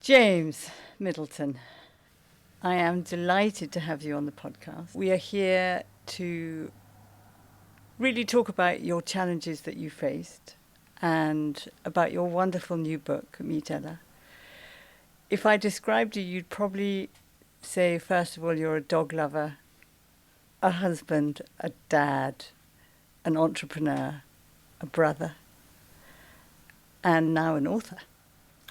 James Middleton, I am delighted to have you on the podcast. We are here to really talk about your challenges that you faced and about your wonderful new book, Meet Ella. If I described you, you'd probably say, first of all, you're a dog lover, a husband, a dad, an entrepreneur, a brother, and now an author.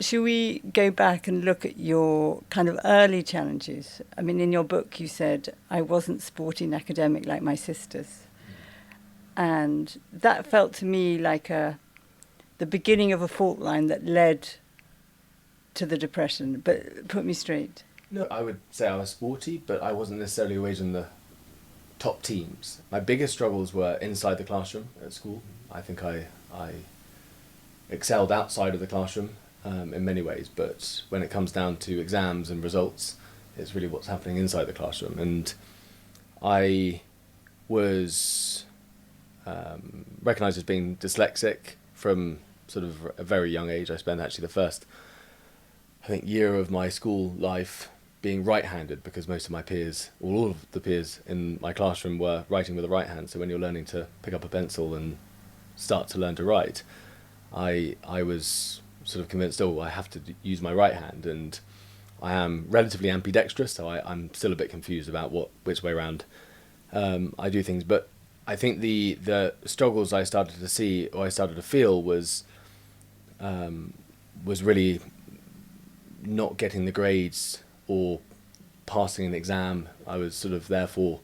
Should we go back and look at your kind of early challenges? I mean, in your book, you said, I wasn't sporty and academic like my sisters. And that felt to me like the beginning of a fault line that led to the depression. But put me straight. No, I would say I was sporty, but I wasn't necessarily always in the top teams. My biggest struggles were inside the classroom at school. I think I excelled outside of the classroom in many ways, but when it comes down to exams and results, it's really what's happening inside the classroom. And I was recognised as being dyslexic from sort of a very young age. I spent actually the first, I think, year of my school life being right-handed because most of my peers, or all of the peers in my classroom, were writing with the right hand. So when you're learning to pick up a pencil and start to learn to write, I was sort of convinced, I have to use my right hand, and I am relatively ambidextrous, so I'm still a bit confused about which way around I do things. But I think the struggles I started to see, or I started to feel, was really not getting the grades or passing an exam. I was sort of, therefore,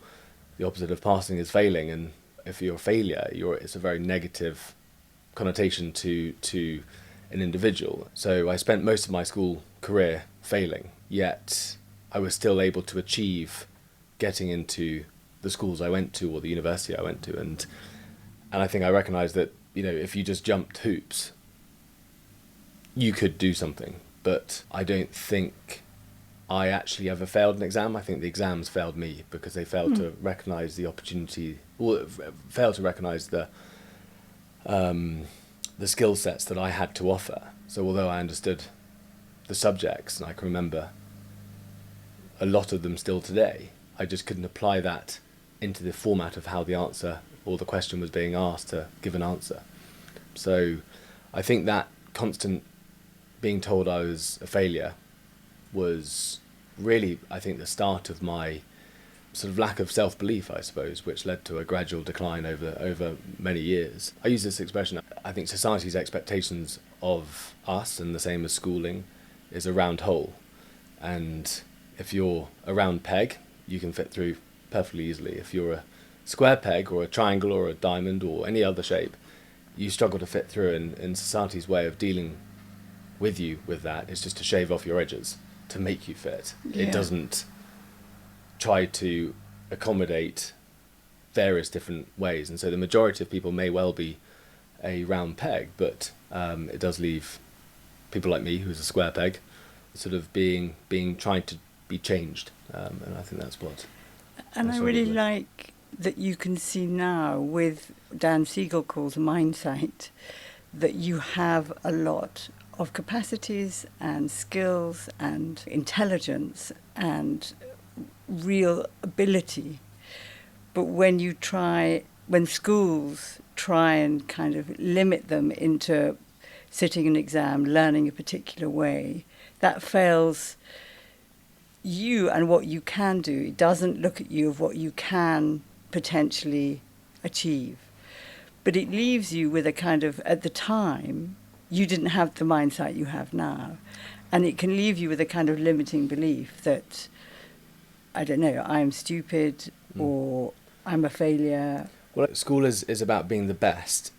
the opposite of passing is failing, and if you're a failure, it's a very negative connotation to an individual. So I spent most of my school career failing, yet I was still able to achieve getting into the schools I went to or the university I went to, and I think I recognised that, if you just jumped hoops, you could do something. But I don't think I actually ever failed an exam. I think the exams failed me because they failed to recognise the opportunity, or failed to recognise the skill sets that I had to offer. So although I understood the subjects, and I can remember a lot of them still today, I just couldn't apply that into the format of how the answer or the question was being asked to give an answer. So I think that constant being told I was a failure was really, I think, the start of my sort of lack of self-belief, I suppose, which led to a gradual decline over many years. I use this expression, I think society's expectations of us, and the same as schooling, is a round hole. And if you're a round peg, you can fit through perfectly easily. If you're a square peg or a triangle or a diamond or any other shape, you struggle to fit through, and society's way of dealing with you with that is just to shave off your edges to make you fit. Yeah. It doesn't try to accommodate various different ways, and so the majority of people may well be a round peg, but it does leave people like me, who's a square peg, sort of being trying to be changed, and I think that's what. And I really like that you can see now, with Dan Siegel calls mindsight, that you have a lot of capacities and skills and intelligence and real ability. But when schools try and kind of limit them into sitting an exam, learning a particular way, that fails you and what you can do. It doesn't look at you of what you can potentially achieve. But it leaves you with a kind of, at the time, you didn't have the mindset you have now. And it can leave you with a kind of limiting belief that, I don't know, I'm stupid or I'm a failure. Well, school is about being the best.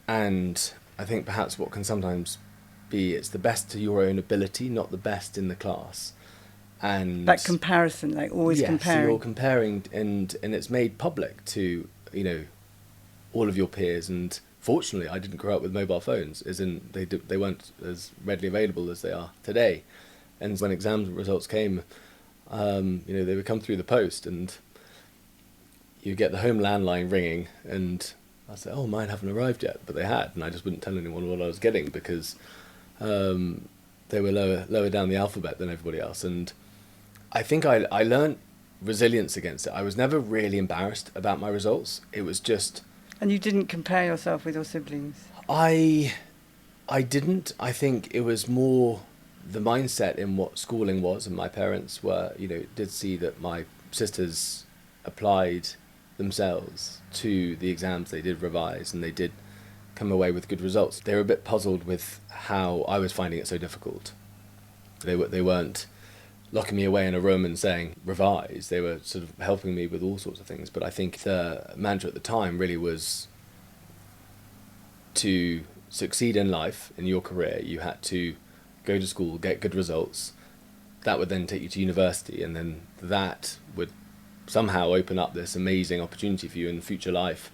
And I think perhaps what can sometimes be, it's the best to your own ability, not the best in the class. And that comparison, like always comparing. So you're comparing, and it's made public to, all of your peers. And fortunately, I didn't grow up with mobile phones, as in they weren't as readily available as they are today. And when exam results came, they would come through the post, and you get the home landline ringing, and I said, mine haven't arrived yet, but they had, and I just wouldn't tell anyone what I was getting because they were lower down the alphabet than everybody else. And I think I learned resilience against it. I was never really embarrassed about my results. It was just... And you didn't compare yourself with your siblings? I didn't. I think it was more the mindset in what schooling was, and my parents were, did see that my sisters applied themselves to the exams. They did revise and they did come away with good results. They were a bit puzzled with how I was finding it so difficult. They weren't locking me away in a room and saying revise. They were sort of helping me with all sorts of things. But I think the mantra at the time really was to succeed in life, in your career, you had to go to school, get good results. That would then take you to university, and then that would somehow open up this amazing opportunity for you in future life,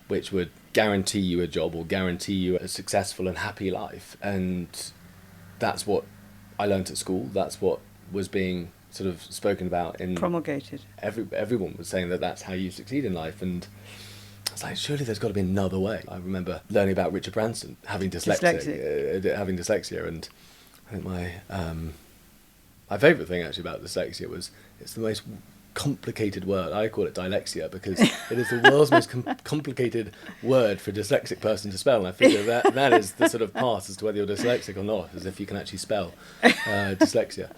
which would guarantee you a job or guarantee you a successful and happy life. And that's what I learned at school. That's what was being sort of spoken about in... Promulgated. Everyone was saying that that's how you succeed in life. And I was like, surely there's got to be another way. I remember learning about Richard Branson having dyslexia, and I think my favourite thing actually about dyslexia was it's the most complicated word. I call it dyslexia because it is the world's most complicated word for a dyslexic person to spell, and I figure that is the sort of pass as to whether you're dyslexic or not, as if you can actually spell dyslexia.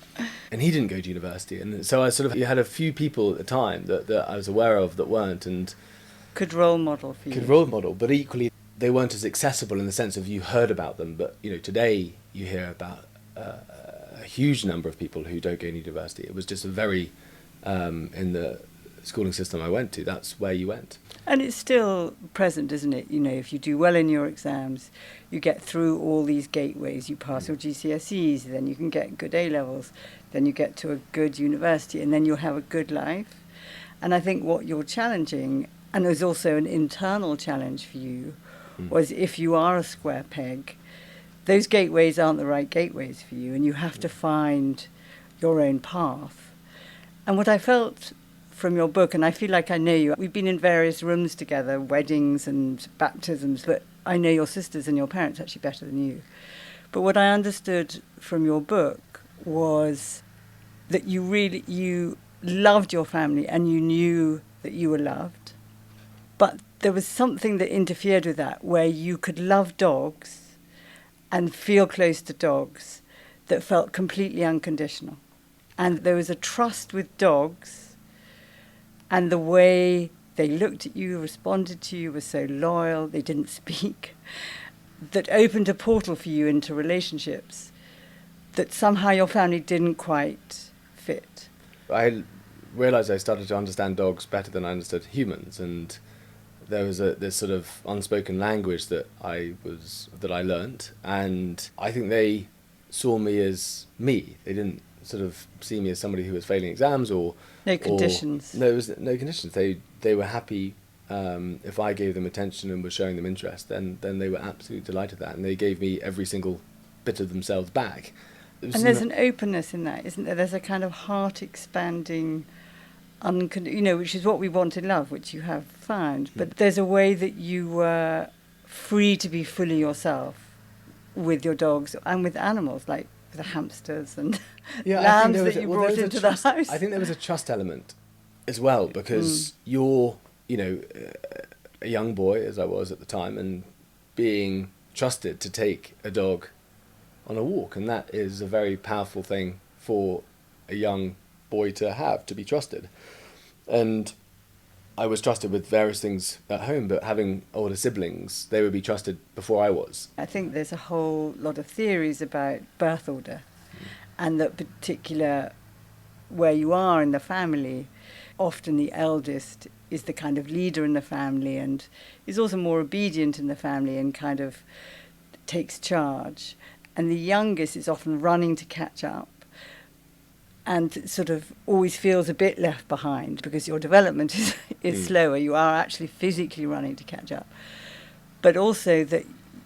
And he didn't go to university, and so you had a few people at the time that I was aware of that weren't, and could role model for you. Could role model, but equally they weren't as accessible in the sense of you heard about them. But today you hear about a huge number of people who don't go to university. It was just a very in the schooling system I went to, that's where you went. And it's still present, isn't it? If you do well in your exams, you get through all these gateways. You pass your GCSEs, then you can get good A-levels, then you get to a good university, and then you'll have a good life. And I think what you're challenging, and it was also an internal challenge for you, was if you are a square peg, those gateways aren't the right gateways for you, and you have to find your own path. And what I felt from your book, and I feel like I know you, we've been in various rooms together, weddings and baptisms, but I know your sisters and your parents actually better than you. But what I understood from your book was that you loved your family and you knew that you were loved, but there was something that interfered with that, where you could love dogs and feel close to dogs that felt completely unconditional. And there was a trust with dogs, and the way they looked at you, responded to you, was so loyal, they didn't speak, that opened a portal for you into relationships that somehow your family didn't quite fit. I realised I started to understand dogs better than I understood humans, and there was this sort of unspoken language that I learnt, and I think they saw me as me. They didn't sort of see me as somebody who was failing exams or conditions. There was no conditions. They were happy if I gave them attention and was showing them interest. Then they were absolutely delighted with that, and they gave me every single bit of themselves back. And there's an openness in that, isn't there? There's a kind of heart expanding, which is what we want in love, which you have found. But there's a way that you were free to be fully yourself with your dogs and with animals, like the hamsters and lambs that you brought into the house. I think there was a trust element as well, because you're, a young boy, as I was at the time, and being trusted to take a dog on a walk, and that is a very powerful thing for a young boy to have, to be trusted. And I was trusted with various things at home, but having older siblings, they would be trusted before I was. I think there's a whole lot of theories about birth order, and that particular where you are in the family, often the eldest is the kind of leader in the family and is also more obedient in the family and kind of takes charge. And the youngest is often running to catch up and sort of always feels a bit left behind because your development is slower. You are actually physically running to catch up. But also that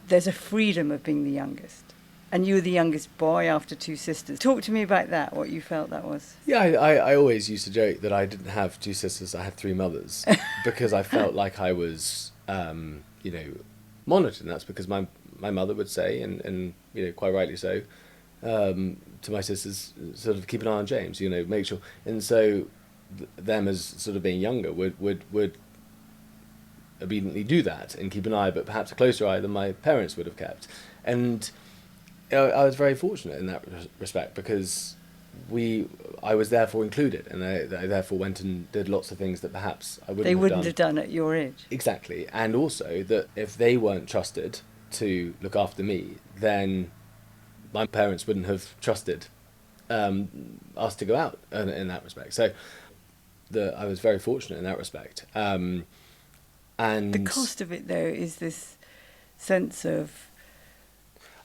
there's a freedom of being the youngest. And you were the youngest boy after two sisters. Talk to me about that, what you felt that was. Yeah, I always used to joke that I didn't have two sisters, I had three mothers, because I felt like I was, monitored. And that's because my mother would say, and quite rightly so, to my sisters, sort of keep an eye on James, you know, make sure. And so them as sort of being younger would obediently do that and keep an eye, but perhaps a closer eye than my parents would have kept. And I was very fortunate in that respect, because I was therefore included, and I therefore went and did lots of things that perhaps I wouldn't have done at your age. Exactly. And also that if they weren't trusted to look after me, then my parents wouldn't have trusted us to go out in that respect. So I was very fortunate in that respect. And the cost of it, though, is this sense of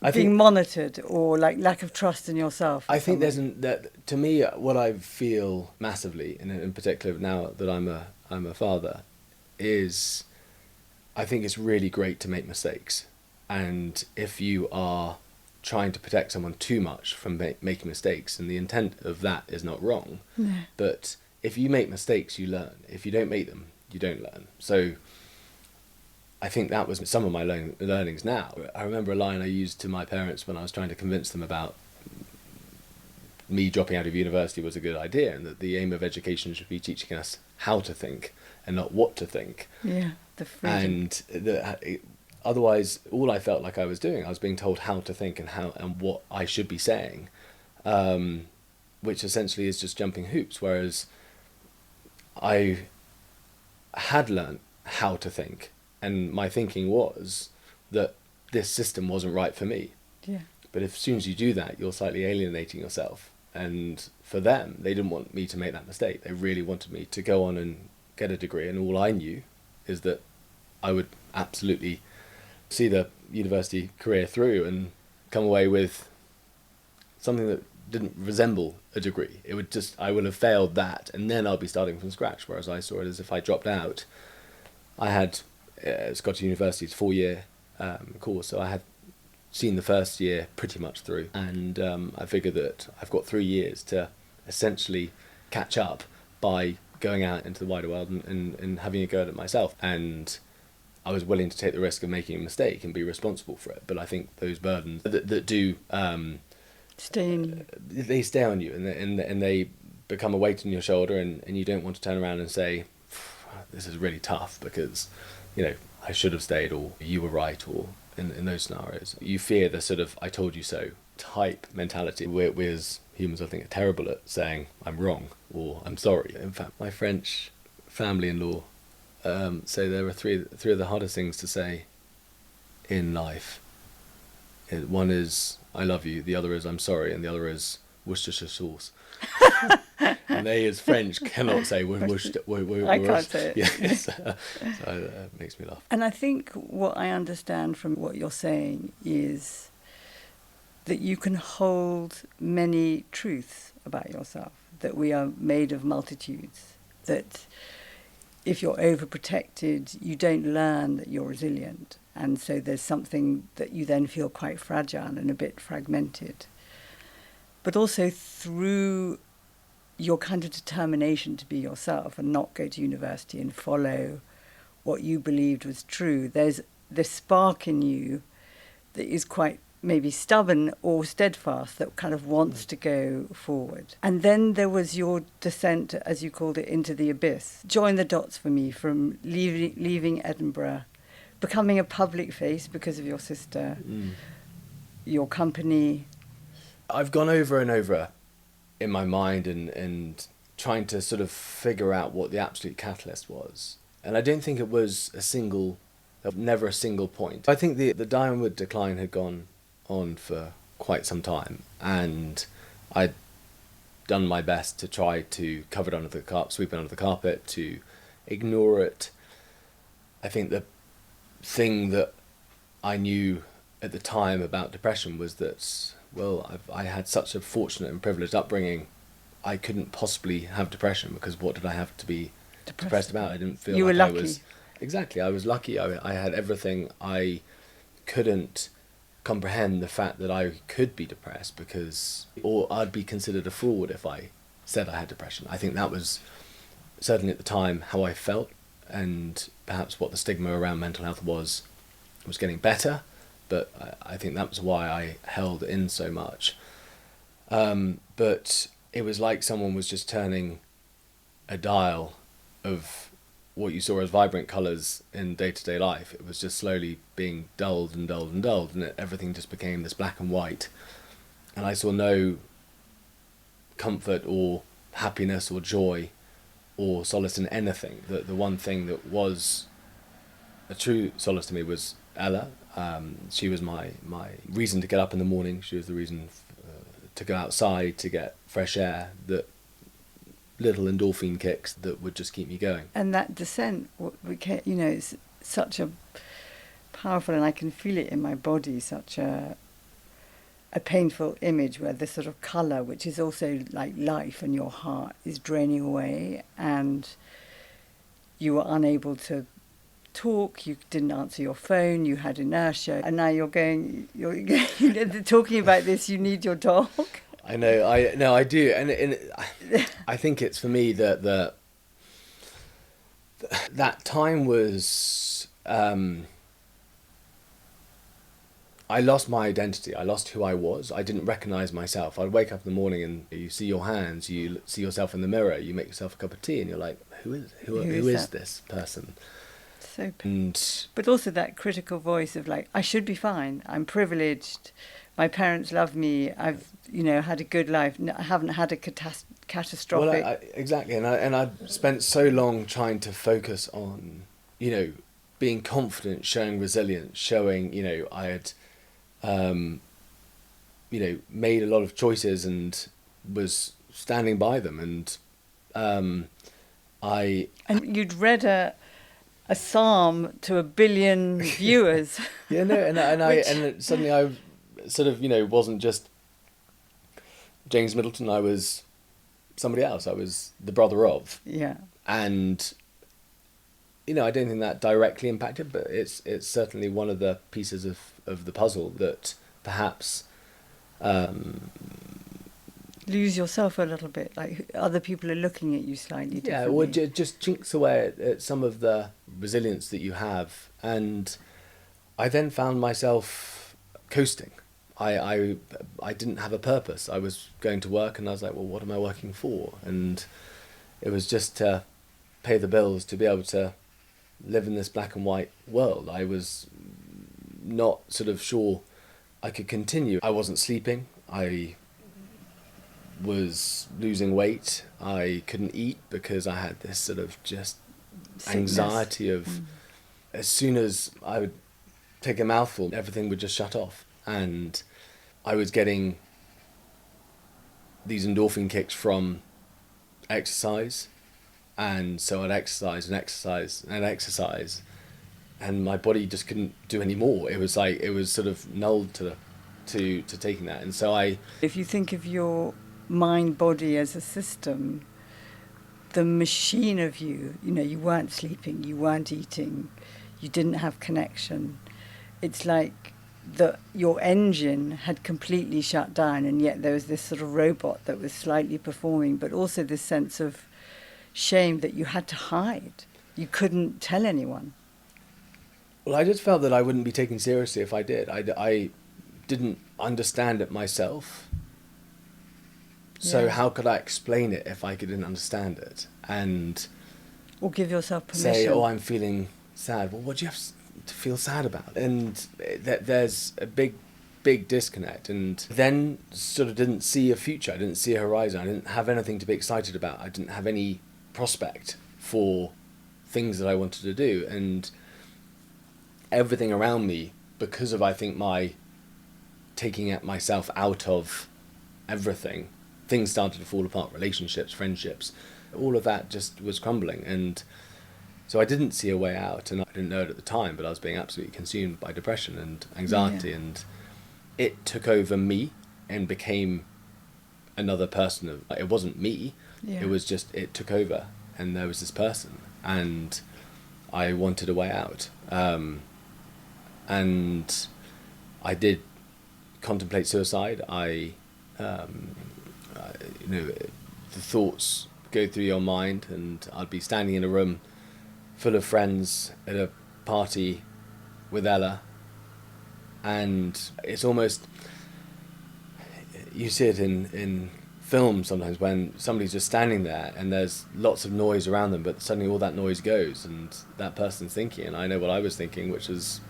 I being think, monitored, or like lack of trust in yourself. I think that to me, what I feel massively, and in particular now that I'm a father, is I think it's really great to make mistakes. And if you are trying to protect someone too much from making mistakes, and the intent of that is not wrong, but if you make mistakes, you learn. If you don't make them, you don't learn. So I think that was some of my learnings now. I remember a line I used to my parents when I was trying to convince them about me dropping out of university was a good idea, and that the aim of education should be teaching us how to think and not what to think. Yeah, the freedom. And otherwise, all I felt like I was doing, I was being told how to think and what I should be saying, which essentially is just jumping hoops, whereas I had learned how to think. And my thinking was that this system wasn't right for me. Yeah. But as soon as you do that, you're slightly alienating yourself. And for them, they didn't want me to make that mistake. They really wanted me to go on and get a degree. And all I knew is that I would absolutely see the university career through and come away with something that didn't resemble a degree. I would have failed that, and then I'll be starting from scratch. Whereas I saw it as if I dropped out, I had Scottish University's 4-year course, so I had seen the first year pretty much through, and I figured that I've got 3 years to essentially catch up by going out into the wider world and having a go at it myself. And I was willing to take the risk of making a mistake and be responsible for it. But I think those burdens that do they stay on you, and they become a weight on your shoulder, and you don't want to turn around and say, this is really tough because, you know, I should have stayed, or you were right, or in those scenarios. You fear the sort of I told you so type mentality. We as humans, I think, are terrible at saying I'm wrong or I'm sorry. In fact, my French family-in-law say there are three of the hardest things to say in life. One is I love you, the other is I'm sorry, and the other is Worcestershire sauce. And they, as French, cannot say Worcestershire. I can't say it. Yes, so it makes me laugh. And I think what I understand from what you're saying is that you can hold many truths about yourself, that we are made of multitudes, that if you're overprotected, you don't learn that you're resilient. And so there's something that you then feel quite fragile and a bit fragmented. But also through your kind of determination to be yourself and not go to university and follow what you believed was true, there's this spark in you that is quite maybe stubborn or steadfast, that kind of wants to go forward. And then there was your descent, as you called it, into the abyss. Join the dots for me from leaving Edinburgh, becoming a public face because of your sister, your company. I've gone over and over in my mind and trying to sort of figure out what the absolute catalyst was. And I don't think it was never a single point. I think the downward decline had gone on for quite some time, and I'd done my best to try to cover it under the carpet, sweep it under the carpet, to ignore it. I think the thing that I knew at the time about depression was that, well, I had such a fortunate and privileged upbringing. I couldn't possibly have depression, because what did I have to be depressed about? I didn't feel you like were lucky. I was... Exactly, I was lucky. I had everything. I couldn't comprehend the fact that I could be depressed, or I'd be considered a fraud if I said I had depression. I think that was certainly at the time how I felt, and perhaps what the stigma around mental health was getting better, but I think that was why I held in so much. But it was like someone was just turning a dial of what you saw as vibrant colours in day-to-day life. It was just slowly being dulled and dulled and dulled, and everything just became this black and white. And I saw no comfort or happiness or joy or solace in anything. The one thing that was a true solace to me was Ella. She was my reason to get up in the morning. She was the reason to go outside, to get fresh air, that little endorphin kicks that would just keep me going. And that descent, it's such a powerful, and I can feel it in my body, such a painful image where the sort of colour, which is also like life and your heart, is draining away, and you were unable to talk, you didn't answer your phone, you had inertia, and now you're talking about this, you need your dog. I know, I do, and I think it's for me that time was, I lost my identity, I lost who I was, I didn't recognise myself. I'd wake up in the morning and you see your hands, you see yourself in the mirror, you make yourself a cup of tea and you're like, who is this person? So, but also that critical voice of like, I should be fine, I'm privileged, my parents love me, I've had a good life, I haven't had a catastrophic... Well, exactly, and I spent so long trying to focus on, being confident, showing resilience, showing, I had, made a lot of choices and was standing by them, and And you'd read a psalm to 1 billion viewers. Yeah, no, and suddenly I sort of, wasn't just James Middleton, I was somebody else. I was the brother of. Yeah. And, I don't think that directly impacted, but it's certainly one of the pieces of the puzzle that perhaps... lose yourself a little bit, like other people are looking at you slightly differently. Yeah, well, it just chinks away at some of the resilience that you have. And I then found myself coasting. I didn't have a purpose. I was going to work and I was like, well, what am I working for? And it was just to pay the bills, to be able to live in this black and white world. I was not sort of sure I could continue. I wasn't sleeping. I was losing weight. I couldn't eat because I had this sort of just anxiety of as soon as I would take a mouthful, everything would just shut off. And I was getting these endorphin kicks from exercise, and so I'd exercise and exercise and exercise, and my body just couldn't do any more. It was like it was sort of nulled to taking that. And so if you think of your mind body as a system, the machine of you weren't sleeping, you weren't eating, you didn't have connection. It's like your engine had completely shut down, and yet there was this sort of robot that was slightly performing, but also this sense of shame that you had to hide. You couldn't tell anyone. Well, I just felt that I wouldn't be taken seriously if I did. I didn't understand it myself. So how could I explain it if I didn't understand it? And or give yourself permission. Say, oh, I'm feeling sad. Well, what do you have to feel sad about? And there's a big disconnect. And then sort of didn't see a future. I didn't see a horizon. I didn't have anything to be excited about. I didn't have any prospect for things that I wanted to do. And everything around me, because of, I think, my taking myself out of everything, things started to fall apart. Relationships, friendships, all of that just was crumbling. And so I didn't see a way out, and I didn't know it at the time, but I was being absolutely consumed by depression and anxiety. And it took over me and became another person. It wasn't me. It was just, it took over, and there was this person, and I wanted a way out. And I did contemplate suicide. The thoughts go through your mind, and I'd be standing in a room full of friends at a party with Ella, and it's almost, you see it in films sometimes when somebody's just standing there and there's lots of noise around them, but suddenly all that noise goes and that person's thinking, and I know what I was thinking, which is,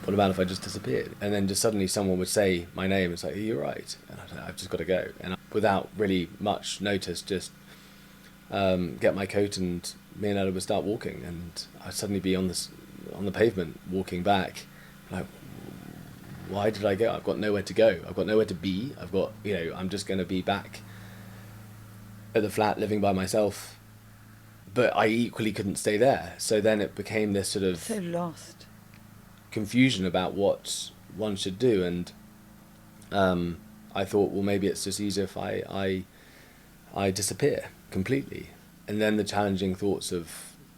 what about if I just disappeared? And then just suddenly someone would say my name, it's like, you're right, and I've just got to go. And without really much notice, just get my coat, and me and Ella would start walking, and I'd suddenly be on the pavement walking back, like, why did I go? I've got nowhere to go. I've got nowhere to be. I've got, I'm just going to be back at the flat living by myself. But I equally couldn't stay there. So then it became this sort of so lost confusion about what one should do. And I thought, well, maybe it's just easier if I disappear completely. And then the challenging thoughts of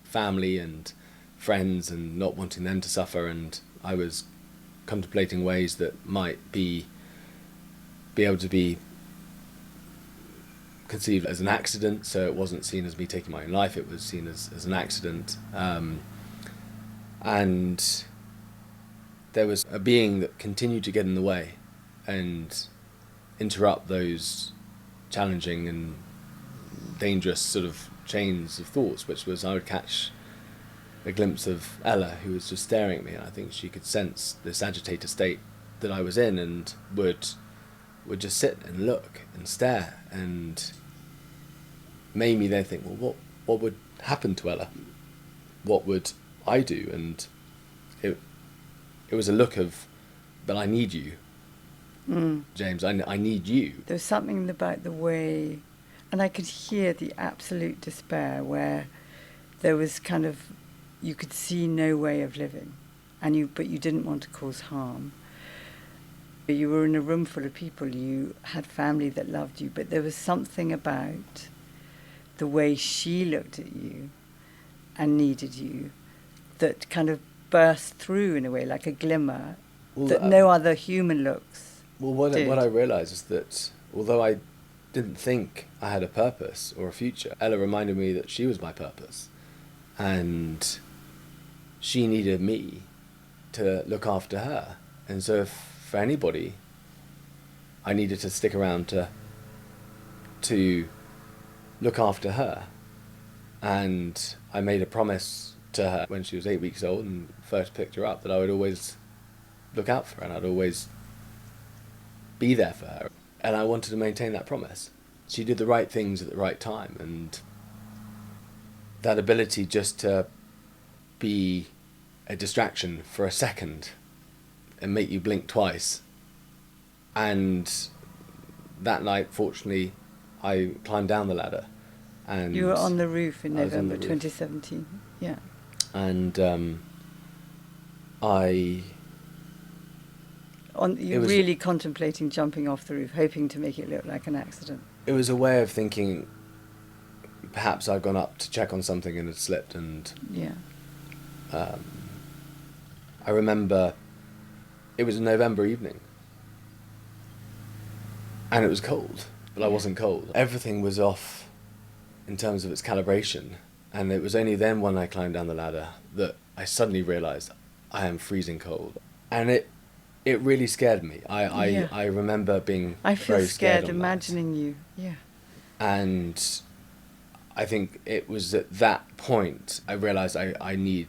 family and friends and not wanting them to suffer, and I was contemplating ways that might be able to be conceived as an accident, so it wasn't seen as me taking my own life, it was seen as an accident. And there was a being that continued to get in the way and interrupt those challenging and dangerous sort of chains of thoughts, which was I would catch a glimpse of Ella, who was just staring at me, and I think she could sense this agitated state that I was in, and would just sit and look and stare, and made me then think, well, what would happen to Ella? What would I do? And it was a look of, but I need you, James. I need you. There was something about the way, and I could hear the absolute despair, where there was kind of, you could see no way of living, but you didn't want to cause harm. You were in a room full of people, you had family that loved you, but there was something about the way she looked at you and needed you that kind of burst through in a way, like a glimmer, that no other human looks. Well, what I realised is that although I didn't think I had a purpose or a future, Ella reminded me that she was my purpose, and she needed me to look after her. And so if for anybody, I needed to stick around to look after her. And I made a promise to her when she was 8 weeks old and first picked her up, that I would always look out for her and I'd always be there for her. And I wanted to maintain that promise. She did the right things at the right time, and that ability just to be a distraction for a second and make you blink twice. And that night, fortunately, I climbed down the ladder. And you were on the roof in November 2017. Yeah. And you're really contemplating jumping off the roof, hoping to make it look like an accident. It was a way of thinking perhaps I'd gone up to check on something and had slipped, and I remember it was a November evening and it was cold, but I wasn't cold. Everything was off in terms of its calibration, and it was only then when I climbed down the ladder that I suddenly realised I am freezing cold, and it really scared me. I remember being I feel very scared imagining you. Yeah. And I think it was at that point I realised I need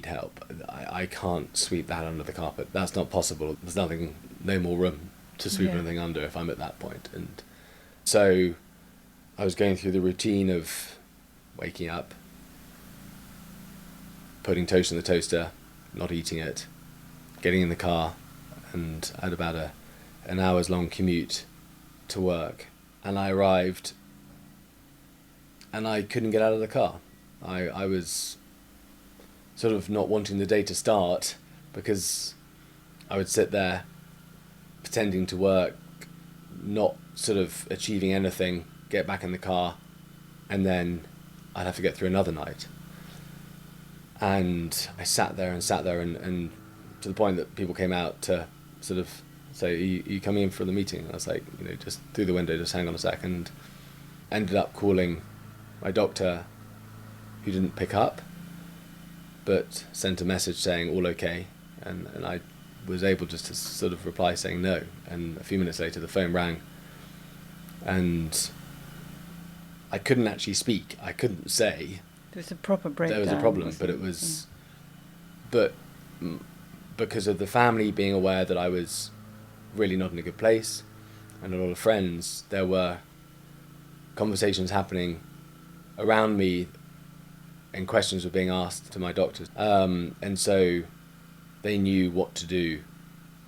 help. I can't sweep that under the carpet. That's not possible. There's no more room to sweep anything under if I'm at that point. And so I was going through the routine of waking up, putting toast in the toaster, not eating it, getting in the car, and I had about an hour's long commute to work. And I arrived and I couldn't get out of the car. I was sort of not wanting the day to start, because I would sit there pretending to work, not sort of achieving anything, get back in the car, and then I'd have to get through another night. And I sat there and to the point that people came out to sort of say, are you coming in for the meeting? And I was like, just through the window, just hang on a second. Ended up calling my doctor, who didn't pick up, but sent a message saying all okay, and I was able just to sort of reply saying no. And a few minutes later the phone rang, and I couldn't actually speak. I couldn't say. There was a proper breakdown. There was a problem, but it was... But because of the family being aware that I was really not in a good place, and a lot of friends, there were conversations happening around me and questions were being asked to my doctors. And so they knew what to do,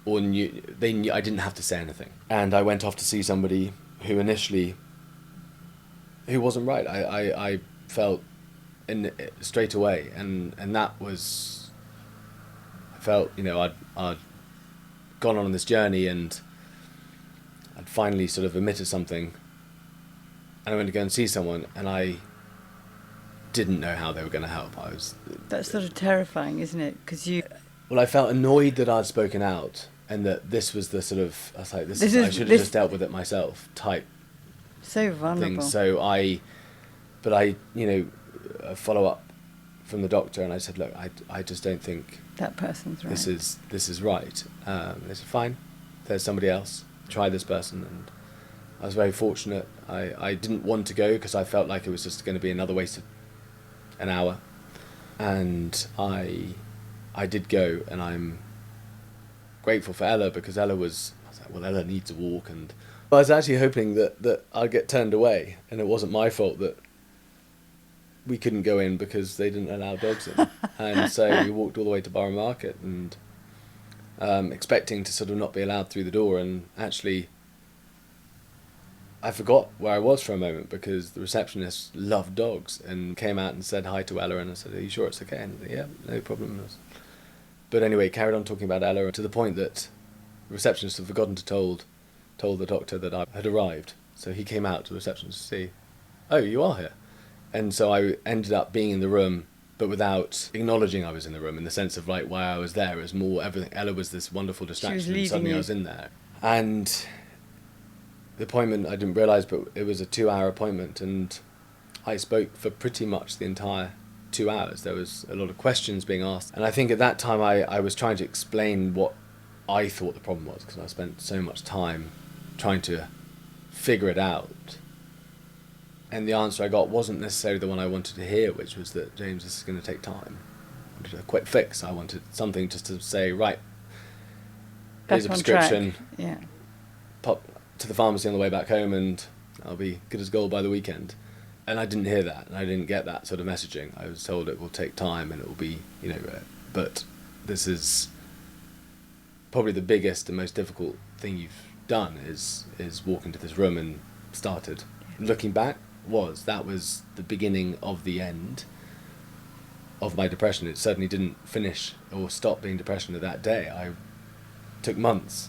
or they knew I didn't have to say anything. And I went off to see somebody who wasn't right. I felt straight away, and that was, I felt, I'd gone on this journey and I'd finally sort of admitted something, and I went to go and see someone, and I didn't know how they were going to help. That's sort of terrifying, isn't it? Because Well, I felt annoyed that I'd spoken out, and that this was the sort of, I was like, I should have just dealt with it myself type so vulnerable thing. So a follow up from the doctor, and I said, look, I just don't think that person's right. This is right. They said, fine, there's somebody else, try this person. And I was very fortunate. I didn't want to go because I felt like it was just going to be another wasted an hour, and I did go, and I'm grateful for Ella, because I was like, well, Ella needs a walk, and I was actually hoping that I'd get turned away, and it wasn't my fault that we couldn't go in because they didn't allow dogs in. And so we walked all the way to Borough Market, and expecting to sort of not be allowed through the door, and actually I forgot where I was for a moment, because the receptionist loved dogs and came out and said hi to Ella, and I said, are you sure it's okay? And said, yeah, no problem. But anyway, carried on talking about Ella to the point that the receptionist had forgotten to told the doctor that I had arrived. So he came out to the receptionist to see, oh, you are here. And so I ended up being in the room, but without acknowledging I was in the room, in the sense of like why I was there. It was more everything. Ella was this wonderful distraction, and suddenly I was in there. And the appointment, I didn't realise, but it was a 2-hour appointment, and I spoke for pretty much the entire 2 hours. There was a lot of questions being asked, and I think at that time I was trying to explain what I thought the problem was, because I spent so much time trying to figure it out, and the answer I got wasn't necessarily the one I wanted to hear, which was that, James, this is going to take time. I wanted a quick fix. I wanted something just to say, right, here's a prescription, yeah, pop to the pharmacy on the way back home, and I'll be good as gold by the weekend. And I didn't hear that, and I didn't get that sort of messaging. I was told it will take time, and it will be, but this is probably the biggest and most difficult thing you've done is walk into this room and started. Looking back, that was the beginning of the end of my depression. It certainly didn't finish or stop being depression that day. I took months.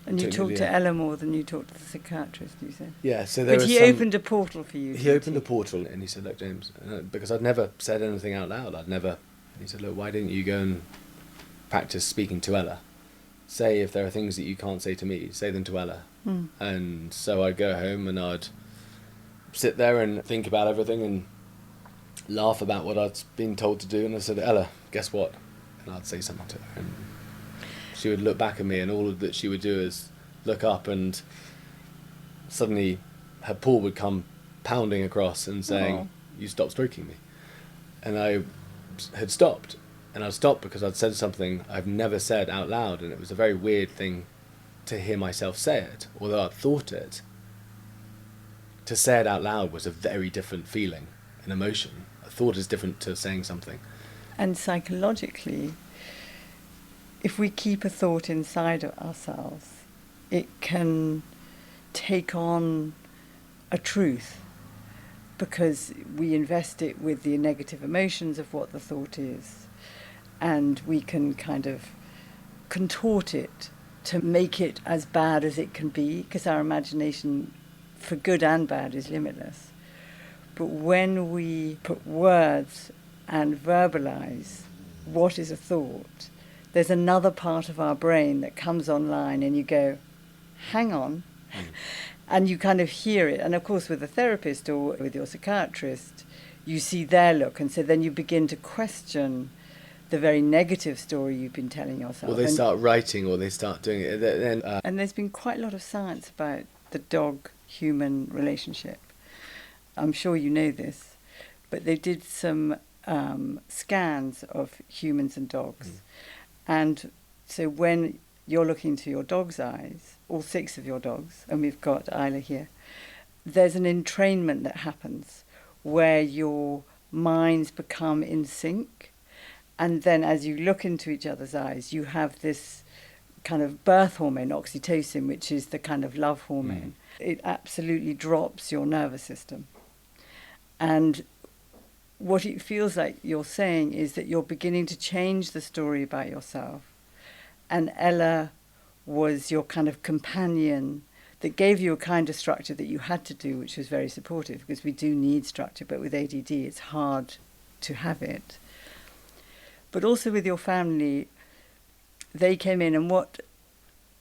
And you talked to Ella more than you talked to the psychiatrist, you said? Yeah, so there was But he opened a portal for you. He opened a portal, and he said, look, James, because I'd never said anything out loud. And he said, look, why didn't you go and practice speaking to Ella? Say if there are things that you can't say to me, say them to Ella. Mm. And so I'd go home and I'd sit there and think about everything and laugh about what I'd been told to do. And I said, Ella, guess what? And I'd say something to her. And she would look back at me, and all that she would do is look up, and suddenly her paw would come pounding across and saying, oh, you stop stroking me. And I had stopped. And I'd stopped because I'd said something I've never said out loud, and it was a very weird thing to hear myself say it, although I'd thought it. To say it out loud was a very different feeling, an emotion. A thought is different to saying something. And psychologically, if we keep a thought inside of ourselves, it can take on a truth, because we invest it with the negative emotions of what the thought is, and we can kind of contort it to make it as bad as it can be, because our imagination for good and bad is limitless. But when we put words and verbalize what is a thought, there's another part of our brain that comes online, and you go, hang on, and you kind of hear it. And of course with a therapist or with your psychiatrist, you see their look, and so then you begin to question the very negative story you've been telling yourself. Or they start writing, or they start doing it. Then, and there's been quite a lot of science about the dog-human relationship. I'm sure you know this, but they did some scans of humans and dogs. And so when you're looking into your dog's eyes, all 6 of your dogs, and we've got Isla here, there's an entrainment that happens where your minds become in sync. And then as you look into each other's eyes, you have this kind of birth hormone, oxytocin, which is the kind of love hormone. It absolutely drops your nervous system. And what it feels like you're saying is that you're beginning to change the story about yourself. And Ella was your kind of companion that gave you a kind of structure that you had to do, which was very supportive, because we do need structure, but with ADD it's hard to have it. But also with your family, they came in, and what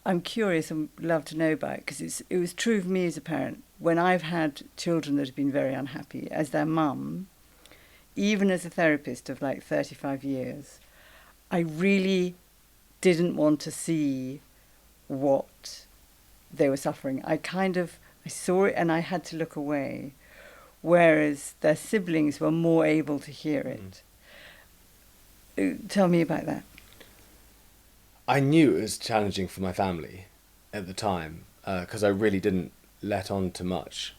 I'm curious and love to know about, because it was true of me as a parent, when I've had children that have been very unhappy, as their mum, even as a therapist of like 35 years, I really didn't want to see what they were suffering. I saw it and I had to look away, whereas their siblings were more able to hear it. Tell me about that. I knew it was challenging for my family at the time, because I really didn't let on to much.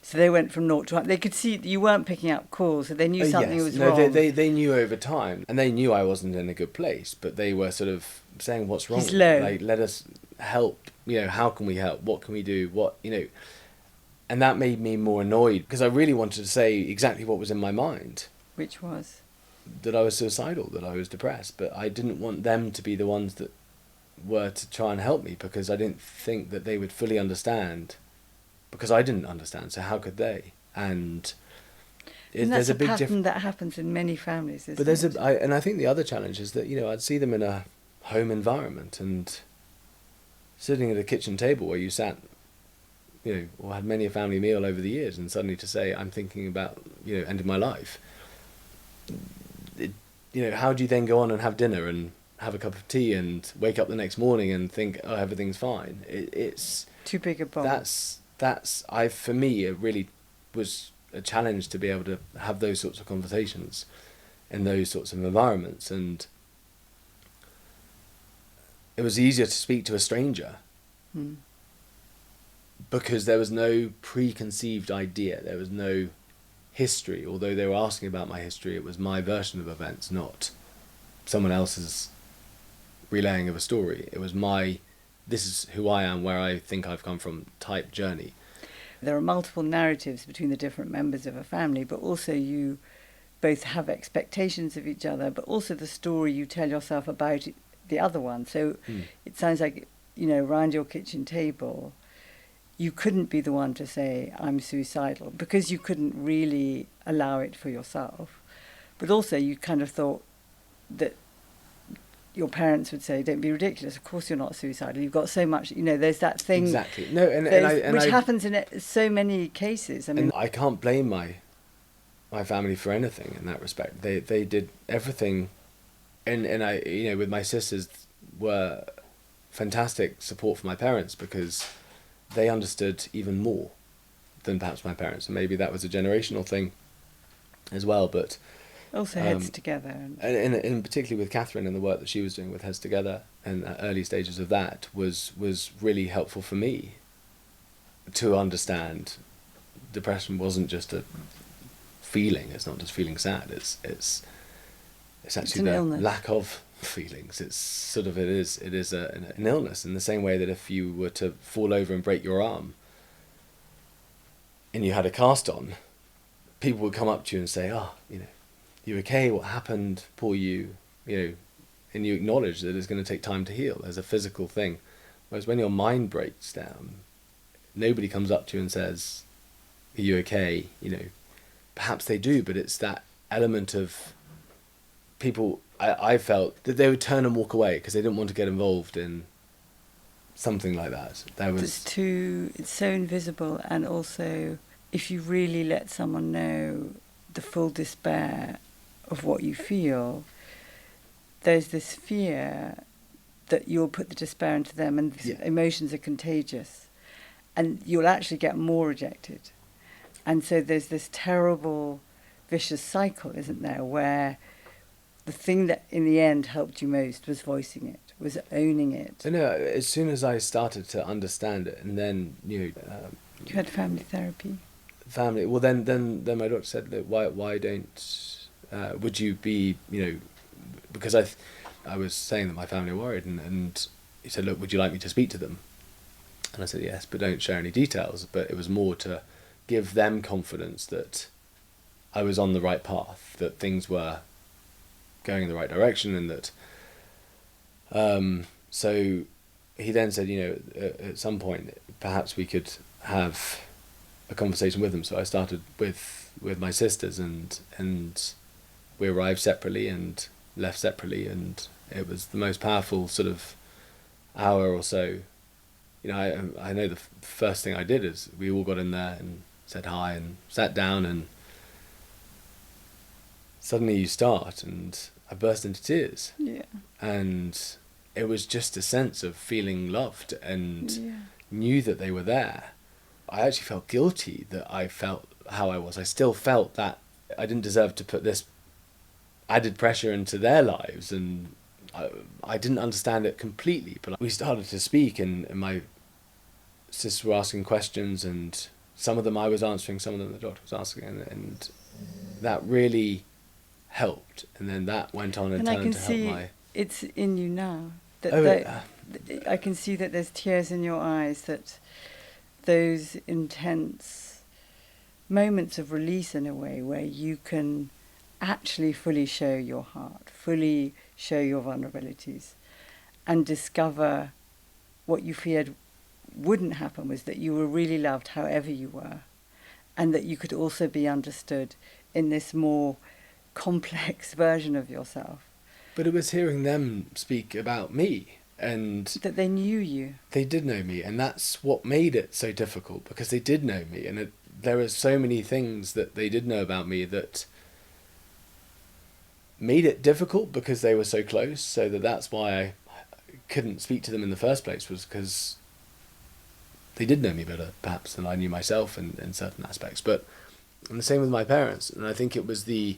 So they went from 0 to 1. They could see you weren't picking up calls, so they knew something was wrong. They knew over time, and they knew I wasn't in a good place, but they were sort of saying, what's wrong? He's low. Like, let us help. How can we help? What can we do? And that made me more annoyed, because I really wanted to say exactly what was in my mind. Which was? That I was suicidal, that I was depressed, but I didn't want them to be the ones that were to try and help me, because I didn't think that they would fully understand, because I didn't understand, so how could they? And there's a big pattern that happens in many families, isn't it? And I think the other challenge is that, I'd see them in a home environment and sitting at a kitchen table where you sat, or had many a family meal over the years, and suddenly to say, I'm thinking about, ending my life. How do you then go on and have dinner and have a cup of tea and wake up the next morning and think, oh, everything's fine? It's too big a bomb. For me, it really was a challenge to be able to have those sorts of conversations in those sorts of environments. And it was easier to speak to a stranger because there was no preconceived idea. There was no history. Although they were asking about my history, it was my version of events, not someone else's relaying of a story. It was this is who I am, where I think I've come from type journey. There are multiple narratives between the different members of a family, but also you both have expectations of each other, but also the story you tell yourself about the other one. So it sounds like, around your kitchen table, you couldn't be the one to say, I'm suicidal, because you couldn't really allow it for yourself. But also you kind of thought that your parents would say, don't be ridiculous, of course you're not suicidal, you've got so much, there's that thing. Exactly. No, which happens in so many cases. I can't blame my family for anything in that respect. They did everything, and I, with my sisters, were fantastic support for my parents, because they understood even more than perhaps my parents, and maybe that was a generational thing as well, but also Heads Together, and particularly with Catherine and the work that she was doing with Heads Together and early stages of that was really helpful for me to understand depression wasn't just a feeling. It's not just feeling sad. It's actually the illness. Lack of feelings. It's sort of it is an illness, in the same way that if you were to fall over and break your arm and you had a cast on, people would come up to you and say, you okay? What happened? Poor you. And you acknowledge that it's going to take time to heal as a physical thing. Whereas when your mind breaks down, nobody comes up to you and says, are you okay? Perhaps they do, but it's that element of people. I felt that they would turn and walk away because they didn't want to get involved in something like that. It's so invisible, and also if you really let someone know the full despair of what you feel, there's this fear that you'll put the despair into them, and emotions are contagious, and you'll actually get more rejected. And so there's this terrible vicious cycle, isn't there, where the thing that in the end helped you most was voicing it, was owning it. So no, as soon as I started to understand it, and then you had family therapy. Well, then my doctor said that why don't would you be, because I was saying that my family were worried, and he said, look, would you like me to speak to them? And I said yes, but don't share any details. But it was more to give them confidence that I was on the right path, that things were going in the right direction, and that so he then said, at some point perhaps we could have a conversation with them. So I started with my sisters, and we arrived separately and left separately, and it was the most powerful sort of hour or so. I know the first thing I did is we all got in there and said hi and sat down, and suddenly you start, and I burst into tears. Yeah. And it was just a sense of feeling loved, and knew that they were there. I actually felt guilty that I felt how I was. I still felt that I didn't deserve to put this added pressure into their lives, and I didn't understand it completely. But we started to speak, and my sisters were asking questions, and some of them I was answering, some of them the doctor was asking, and that really helped. And then that went on and turned to help my... It's in you now. I can see that there's tears in your eyes, that those intense moments of release, in a way, where you can actually fully show your heart, fully show your vulnerabilities, and discover what you feared wouldn't happen, was that you were really loved however you were, and that you could also be understood in this more complex version of yourself. But it was hearing them speak about me, and that they knew you. They did know me, and that's what made it so difficult, because they did know me, and there were so many things that they did know about me that made it difficult, because they were so close. So that's why I couldn't speak to them in the first place, was because they did know me better perhaps than I knew myself in certain aspects. But and the same with my parents, and I think it was the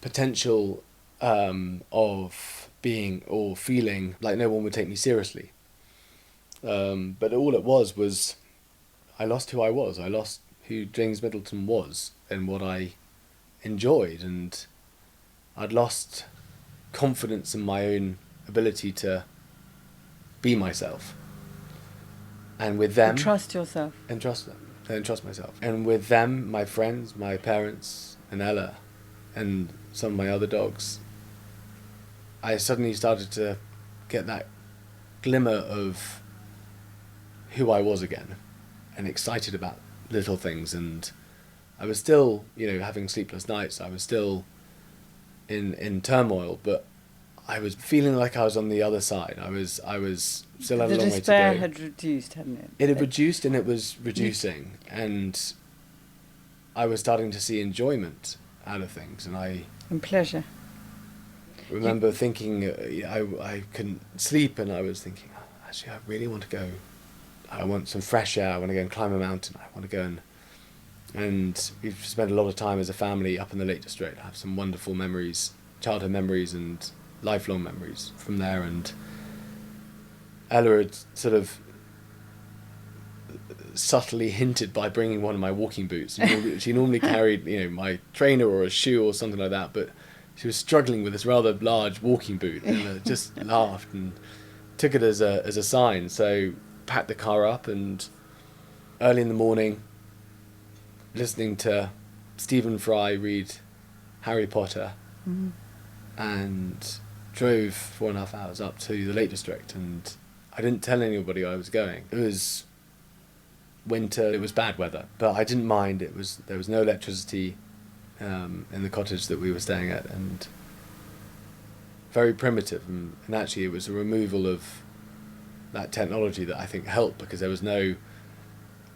potential of being or feeling like no one would take me seriously. But all it was I lost who I was. I lost who James Middleton was and what I enjoyed, and I'd lost confidence in my own ability to be myself. And with them... And trust yourself. And trust them. And trust myself. And with them, my friends, my parents, and Ella, and some of my other dogs, I suddenly started to get that glimmer of who I was again, and excited about little things. And I was still, having sleepless nights. I was still in turmoil, but I was feeling like I was on the other side. I was still had a long way to go. The despair had reduced, hadn't it? It had reduced, and it was reducing, and I was starting to see enjoyment out of things, and pleasure. Remember thinking I couldn't sleep, and I was thinking, actually I really want to go. I want some fresh air. I want to go and climb a mountain. I want to go and we've spent a lot of time as a family up in the Lake District. I have some wonderful memories, childhood memories and lifelong memories from there. And Ella had sort of subtly hinted by bringing one of my walking boots. She normally carried, my trainer or a shoe or something like that, but she was struggling with this rather large walking boot, and just laughed and took it as a sign. So packed the car up, and early in the morning, listening to Stephen Fry read Harry Potter, and drove 4.5 hours up to the Lake District. And I didn't tell anybody I was going. It was winter, it was bad weather, but I didn't mind. There was no electricity in the cottage that we were staying at, and very primitive, and actually it was a removal of that technology that I think helped, because there was no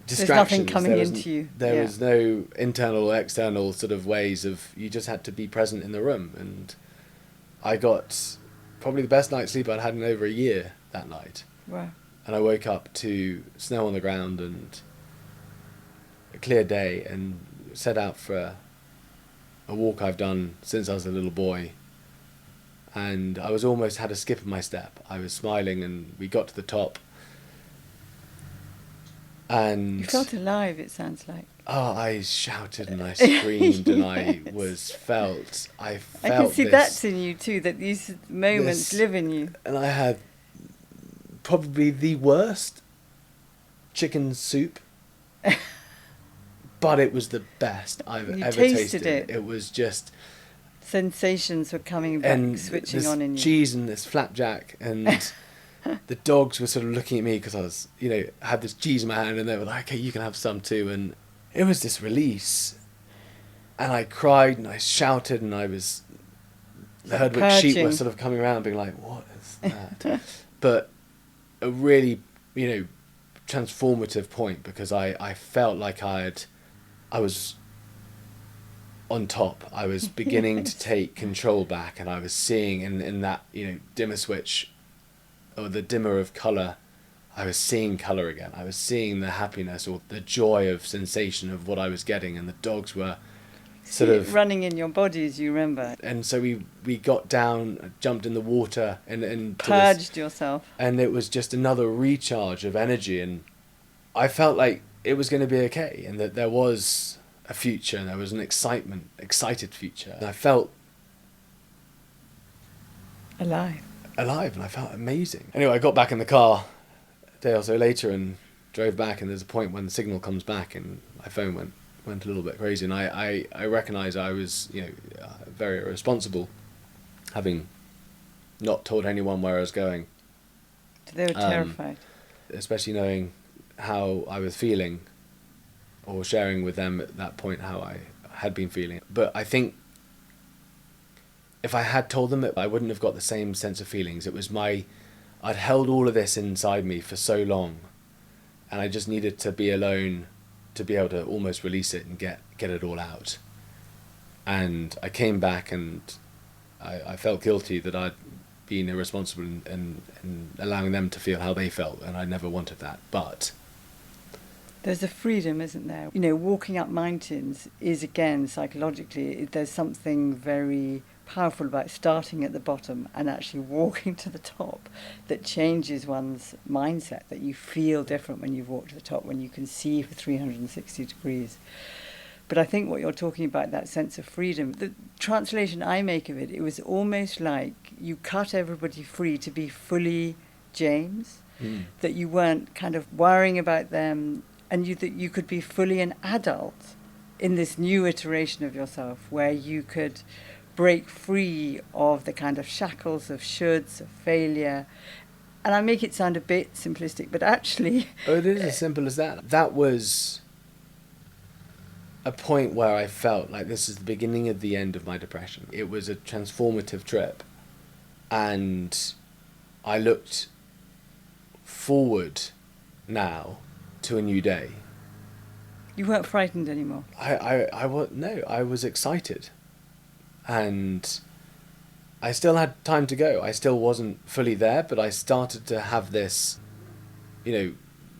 There's nothing distractions. coming into you. There Yeah. was no internal or external sort of ways of, you just had to be present in the room. And I got probably the best night's sleep I'd had in over a year that night. Wow. And I woke up to snow on the ground and a clear day, and set out for a walk I've done since I was a little boy. And I was almost had a skip in my step. I was smiling, and we got to the top. And You felt alive, it sounds like. oh, I shouted and I screamed and I felt I can see this, that's in you too, that these moments live in you. and I had probably the worst chicken soup, but it was the best I've You ever tasted tasted. it. It was just, Sensations were coming back, and switching this on in you. cheese and this flapjack, and the dogs were sort of looking at me because I was, had this cheese in my hand, and they were like, "Okay, you can have some too." And it was this release, and I cried and I shouted, and I was the Herdwick sheep were purging. sort of coming around, being like, "What is that?" But a really, transformative point, because I felt like I was on top. I was beginning to take control back, and I was seeing in that dimmer switch, or the dimmer of colour, I was seeing colour again. I was seeing the happiness or the joy of sensation of what I was getting, and the dogs were sort of running in your body, as you remember. And so we got down, jumped in the water, and Purged yourself. and it was just another recharge of energy, and I felt like it was going to be okay, and that there was a future, and there was an excited future, and I felt Alive. alive, and I felt amazing. Anyway, I got back in the car a day or so later and drove back, and there's a point when the signal comes back and my phone went a little bit crazy, and I recognised I was very irresponsible, having not told anyone where I was going, So they were terrified. especially knowing how I was feeling, or sharing with them at that point how I had been feeling. But I think if I had told them, I wouldn't have got the same sense of feelings. It was I'd held all of this inside me for so long, and I just needed to be alone to be able to almost release it and get it all out. And I came back, and I felt guilty that I'd been irresponsible and allowing them to feel how they felt, and I never wanted that. But There's a freedom, isn't there? Walking up mountains is, again, psychologically, there's something very powerful about starting at the bottom and actually walking to the top that changes one's mindset, that you feel different when you've walked to the top, when you can see for 360 degrees. But I think what you're talking about, that sense of freedom, the translation I make of it, it was almost like you cut everybody free to be fully James, that you weren't kind of worrying about them, and that you could be fully an adult in this new iteration of yourself, where you could break free of the kind of shackles of shoulds, of failure. And I make it sound a bit simplistic, but actually... Oh, it is as simple as that. That was a point where I felt like this is the beginning of the end of my depression. It was a transformative trip, and I looked forward now to a new day. You weren't frightened anymore. I was excited, and I still had time to go. I still wasn't fully there, but I started to have this,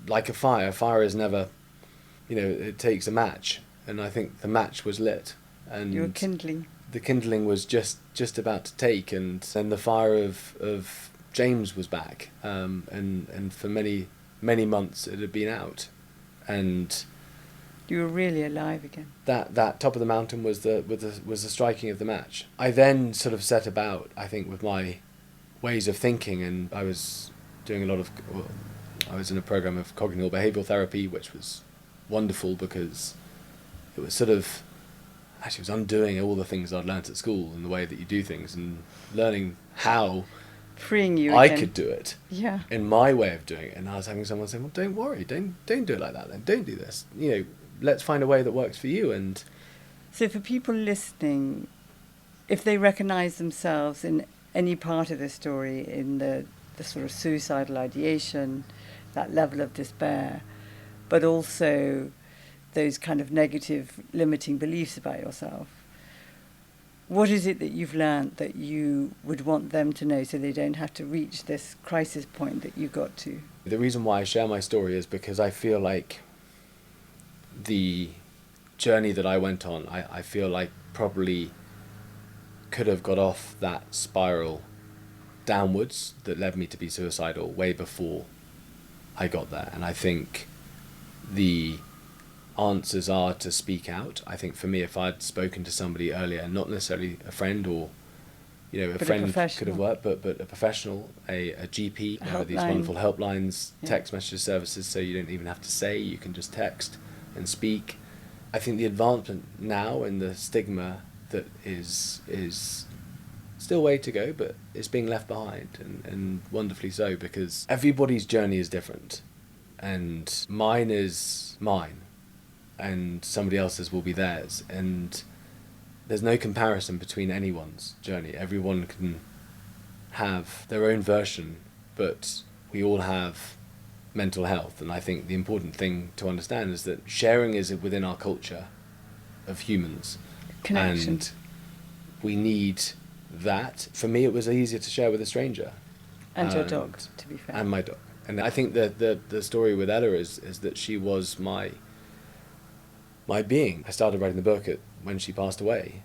like a fire. Fire is never, it takes a match, and I think the match was lit, and You were kindling. the kindling was just about to take, and then the fire of James was back, and for many months it had been out, and You were really alive again. that top of the mountain was the striking of the match. I then sort of set about, I think, with my ways of thinking, and I was doing I was in a program of cognitive behavioural therapy, which was wonderful because it was sort of, actually it was undoing all the things I'd learnt at school and the way that you do things, and learning how Freeing you I again. could do it Yeah. in my way of doing it. And I was having someone say, well, don't worry, don't do it like that then, don't do this, let's find a way that works for you. And So for people listening, if they recognise themselves in any part of the story, in the sort of suicidal ideation, that level of despair, but also those kind of negative limiting beliefs about yourself. What is it that you've learned that you would want them to know so they don't have to reach this crisis point that you got to? The reason why I share my story is because I feel like the journey that I went on, I feel like probably could have got off that spiral downwards that led me to be suicidal way before I got there. And I think the answers are to speak out. I think for me, if I'd spoken to somebody earlier, not necessarily a friend or, a friend could have worked, but a professional, a GP, these wonderful helplines, text message services, so you don't even have to say, you can just text and speak. I think the advancement now in the stigma that is still a way to go, but it's being left behind, and wonderfully so, because everybody's journey is different, and mine is mine, and somebody else's will be theirs, and there's no comparison between anyone's journey. Everyone can have their own version, but we all have mental health. And I think the important thing to understand is that sharing is within our culture of humans. Connection. And we need that. For me, it was easier to share with a stranger. And your dog, to be fair. And my dog. And I think that the story with Ella is that she was my being. I started writing the book when she passed away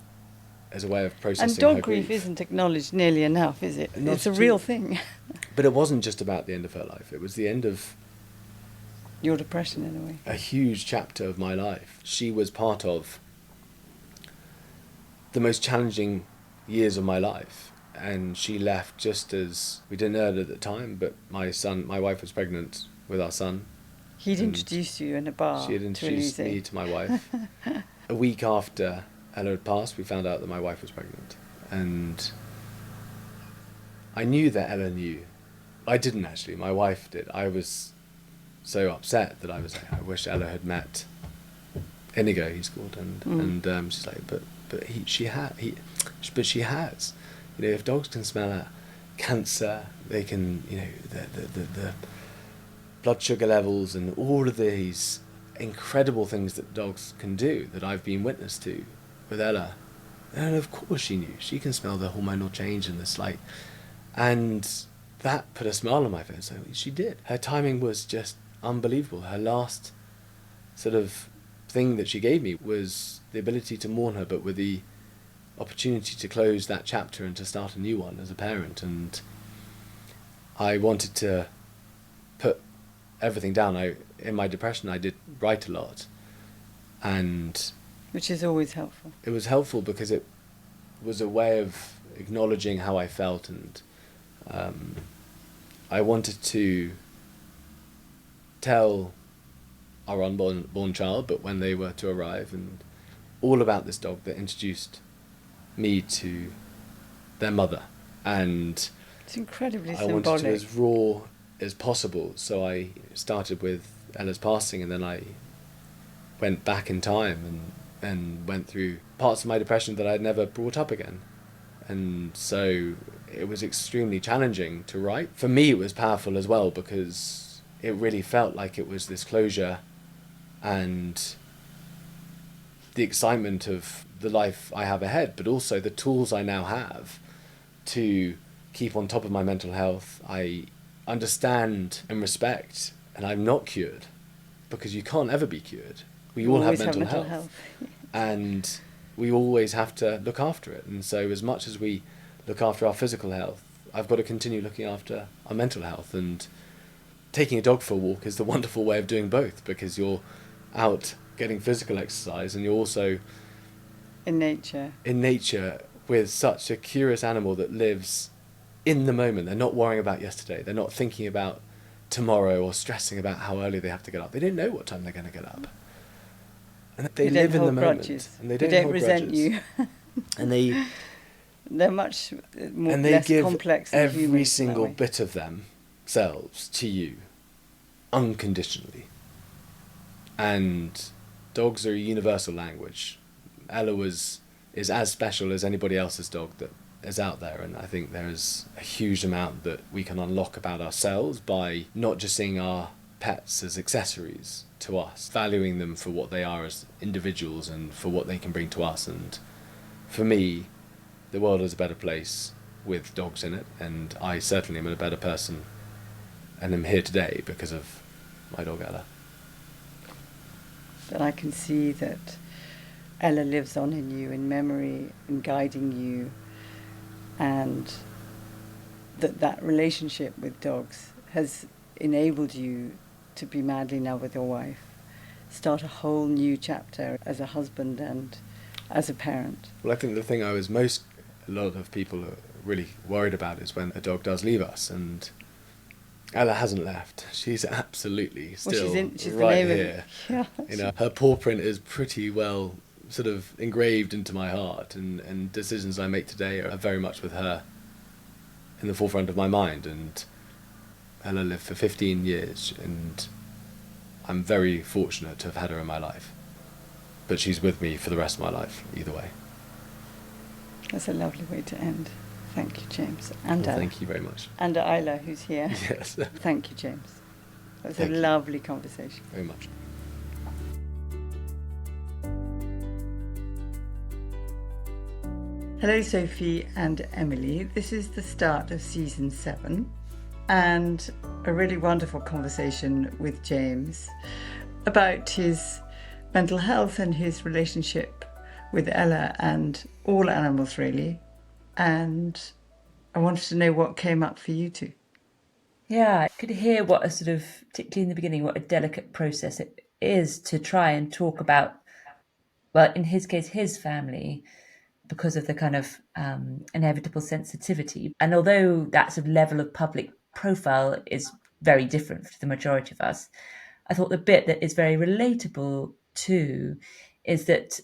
as a way of processing and dog her grief grief. isn't acknowledged nearly enough, is it? Not It's a at real all. thing. But it wasn't just about the end of her life. It was the end of Your depression, in a way. a huge chapter of my life. She was part of the most challenging years of my life, and she left just as we didn't know it at the time, but my wife was pregnant with our son. He'd And introduced you in a bar. She had introduced me to my wife. A week after Ella had passed, we found out that my wife was pregnant, and I knew that Ella knew. I didn't actually. My wife did. I was so upset that I was like, I wish Ella had met Inigo, he's called, and she's like, but she has. If dogs can smell cancer, they can, the blood sugar levels and all of these incredible things that dogs can do that I've been witness to with Ella. And of course she knew. She can smell the hormonal change and and that put a smile on my face. So she did. Her timing was just unbelievable. Her last sort of thing that she gave me was the ability to mourn her, but with the opportunity to close that chapter and to start a new one as a parent. And I wanted to put everything down. In my depression, I did write a lot, and Which is always helpful. it was helpful because it was a way of acknowledging how I felt, and I wanted to tell our unborn child, but when they were to arrive, and all about this dog that introduced me to their mother. And It's incredibly I symbolic. wanted to as raw as possible, so I started with Ella's passing, and then I went back in time and went through parts of my depression that I'd never brought up again. And so it was extremely challenging to write. For me, it was powerful as well, because it really felt like it was this closure and the excitement of the life I have ahead, but also the tools I now have to keep on top of my mental health. I understand and respect, and I'm not cured, because you can't ever be cured. We all have mental health. And we always have to look after it. And so as much as we look after our physical health, I've got to continue looking after our mental health. And taking a dog for a walk is the wonderful way of doing both, because you're out getting physical exercise and you're also in nature with such a curious animal that lives in the moment. They're not worrying about yesterday. They're not thinking about tomorrow or stressing about how early they have to get up. They don't know what time they're going to get up. And they live in the moment. And they don't resent you. And they're much more and they less give complex than every humans single that way. bit of themselves to you unconditionally. And dogs are a universal language. Ella is as special as anybody else's dog that is out there, and I think there is a huge amount that we can unlock about ourselves by not just seeing our pets as accessories to us, valuing them for what they are as individuals and for what they can bring to us. And for me, the world is a better place with dogs in it, and I certainly am a better person and am here today because of my dog Ella. But I can see that Ella lives on in you in memory and guiding you, and that relationship with dogs has enabled you to be madly in love with your wife, start a whole new chapter as a husband and as a parent. Well, I think the thing a lot of people are really worried about is when a dog does leave us, and Ella hasn't left. She's absolutely still she's right the here. Yeah. You know, her paw print is pretty well sort of engraved into my heart, and decisions I make today are very much with her in the forefront of my mind. And Ella lived for 15 years, and I'm very fortunate to have had her in my life. But she's with me for the rest of my life, either way. That's a lovely way to end. Thank you, James. And well, thank you very much. And Isla, who's here. Yes. Thank you, James. It was a lovely conversation. Very much. Hello, Sophie and Emily. This is the start of season 7 and a really wonderful conversation with James about his mental health and his relationship with Ella and all animals, really. And I wanted to know what came up for you two. Yeah, I could hear what a sort of, particularly in the beginning, what a delicate process it is to try and talk about, well, in his case, his family, because of the kind of inevitable sensitivity. And although that sort of level of public profile is very different for the majority of us, I thought the bit that is very relatable too is that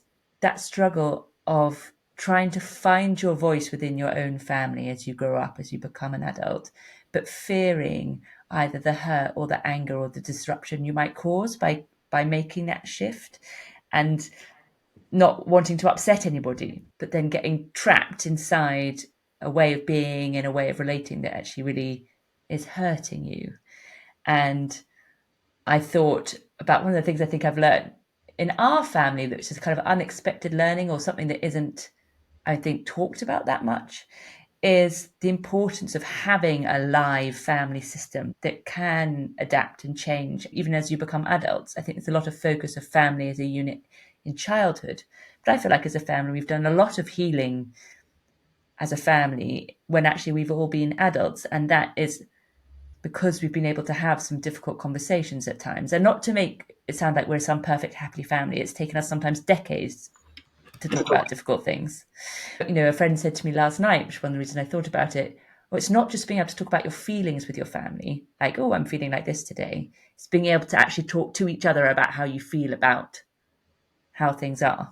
struggle of trying to find your voice within your own family as you grow up, as you become an adult, but fearing either the hurt or the anger or the disruption you might cause by making that shift, and not wanting to upset anybody, but then getting trapped inside a way of being and a way of relating that actually really is hurting you. And I thought about one of the things I think I've learned in our family, which is kind of unexpected learning or something that isn't, I think, talked about that much, is the importance of having a live family system that can adapt and change even as you become adults. I think there's a lot of focus of family as a unit in childhood, but I feel like as a family we've done a lot of healing as a family when actually we've all been adults, and that is because we've been able to have some difficult conversations at times. And not to make it sound like we're some perfect happy family, it's taken us sometimes decades to talk about difficult things. You know, a friend said to me last night, which is one of the reasons I thought about it, well, it's not just being able to talk about your feelings with your family, like, oh, I'm feeling like this today. It's being able to actually talk to each other about how you feel about how things are.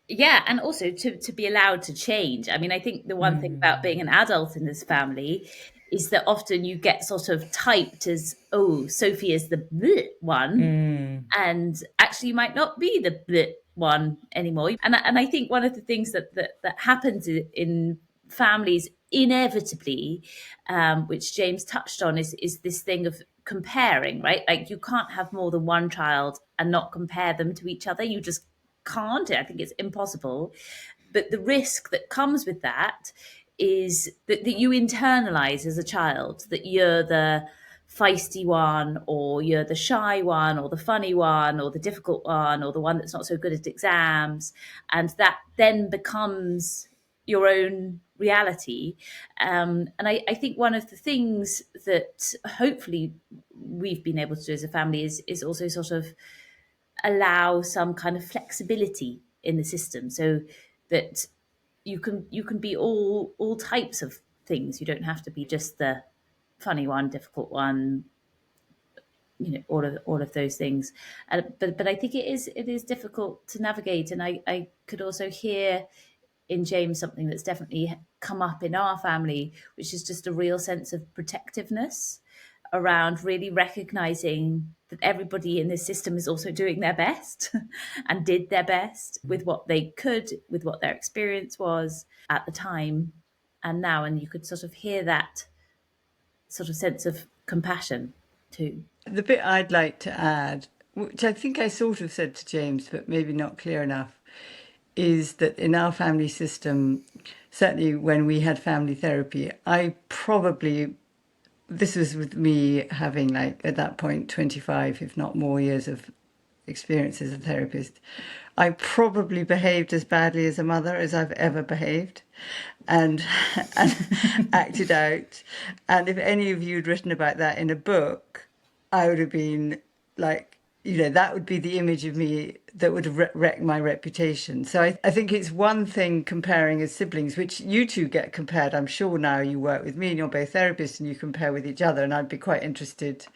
Yeah, and also to be allowed to change. I mean, I think the one thing about being an adult in this family is that often you get sort of typed as, oh, Sophie is the bleh one, and actually you might not be the bleh one anymore. And I think one of the things that happens in families inevitably, which James touched on, is this thing of comparing, right? Like you can't have more than one child and not compare them to each other. You just can't. I think it's impossible. But the risk that comes with that is that you internalize as a child that you're the feisty one, or you're the shy one, or the funny one, or the difficult one, or the one that's not so good at exams. And that then becomes your own reality. And I think one of the things that hopefully we've been able to do as a family is also sort of allow some kind of flexibility in the system, so that you can be all types of things. You don't have to be just the funny one, difficult one, you know, all of those things. But I think it is difficult to navigate. And I could also hear in James something that's definitely come up in our family, which is just a real sense of protectiveness around really recognizing that everybody in this system is also doing their best and did their best with what they could, with what their experience was at the time and now. And you could sort of hear that sort of sense of compassion. too. The bit I'd like to add, which I think I sort of said to James, but maybe not clear enough, is that in our family system, certainly when we had family therapy, this was with me having, like, at that point, 25, if not more years of experience as a therapist. I probably behaved as badly as a mother as I've ever behaved and acted out. And if any of you had written about that in a book, I would have been like, that would be the image of me that would have wrecked my reputation. So I think it's one thing comparing as siblings, which you two get compared. I'm sure now you work with me and you're both therapists and you compare with each other. And I'd be quite interested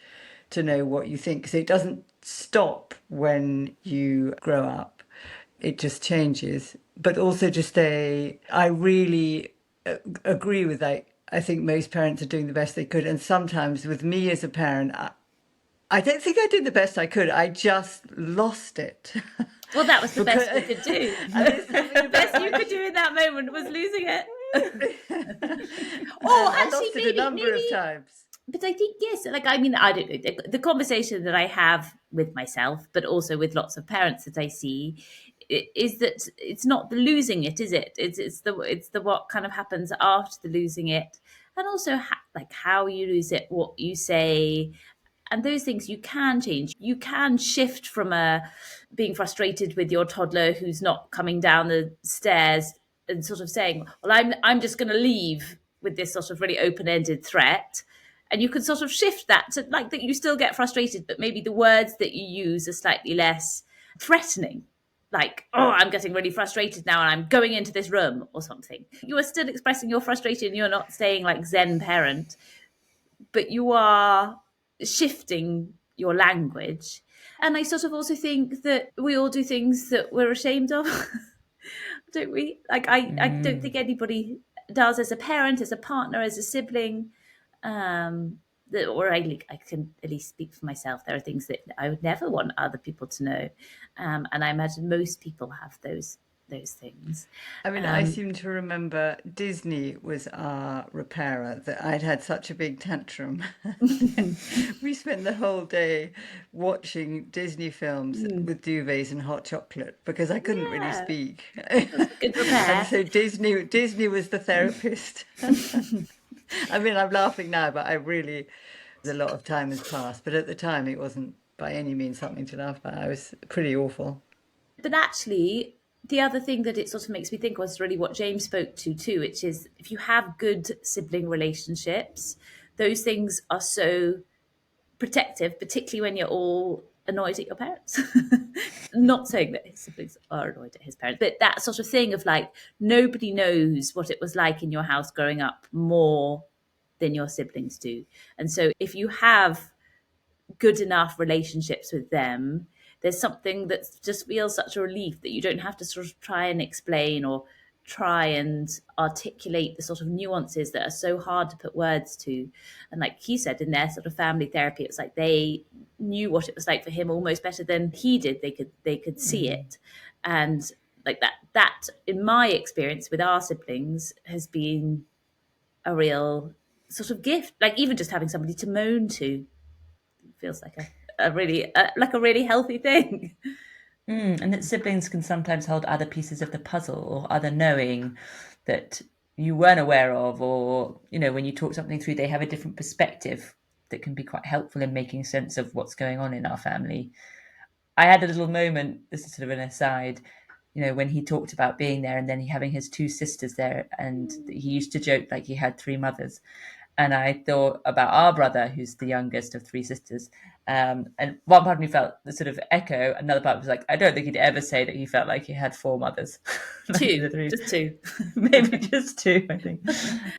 to know what you think, because it doesn't stop when you grow up. It just changes. But also just I really agree with that. I think most parents are doing the best they could. And sometimes with me as a parent, I don't think I did the best I could. I just lost it. Well, that was the best you could do. The best you could do in that moment was losing it. I lost it a number of times. But I think, yes, like, I mean, I don't know, the conversation that I have with myself, but also with lots of parents that I see, is that it's not the losing it, is it? It's the what kind of happens after the losing it, and also like how you lose it, what you say, and those things you can change. You can shift from being frustrated with your toddler who's not coming down the stairs and sort of saying, well, I'm just going to leave, with this sort of really open-ended threat. And you can sort of shift that to, like, that you still get frustrated, but maybe the words that you use are slightly less threatening. Like, oh, I'm getting really frustrated now and I'm going into this room or something. You are still expressing your frustration. You're not staying like Zen parent, but you are shifting your language. And I sort of also think that we all do things that we're ashamed of, don't we? Like, I don't think anybody does, as a parent, as a partner, as a sibling. Or I can at least speak for myself. There are things that I would never want other people to know, and I imagine most people have those things. I mean, I seem to remember Disney was our repairer, that I'd had such a big tantrum. We spent the whole day watching Disney films with duvets and hot chocolate because I couldn't really speak. Good repair. And so Disney was the therapist. I mean, I'm laughing now, but a lot of time has passed. But at the time, it wasn't by any means something to laugh about. I was pretty awful. But actually, the other thing that it sort of makes me think was really what James spoke to too, which is if you have good sibling relationships, those things are so protective, particularly when you're all annoyed at your parents. Not saying that his siblings are annoyed at his parents, but that sort of thing of like, nobody knows what it was like in your house growing up more than your siblings do. And so if you have good enough relationships with them, there's something that just feels such a relief that you don't have to sort of try and explain or try and articulate the sort of nuances that are so hard to put words to. And like he said, in their sort of family therapy, it's like they knew what it was like for him almost better than he did. They could see it. And like that in my experience with our siblings has been a real sort of gift. Like even just having somebody to moan to feels like a really healthy thing. And that siblings can sometimes hold other pieces of the puzzle or other knowing that you weren't aware of, or, when you talk something through, they have a different perspective that can be quite helpful in making sense of what's going on in our family. I had a little moment, this is sort of an aside, when he talked about being there and then having his two sisters there, and he used to joke like he had three mothers. And I thought about our brother, who's the youngest of three sisters. And one part of me felt the sort of echo. Another part was like, I don't think he'd ever say that he felt like he had four mothers. Just two. Maybe just two, I think.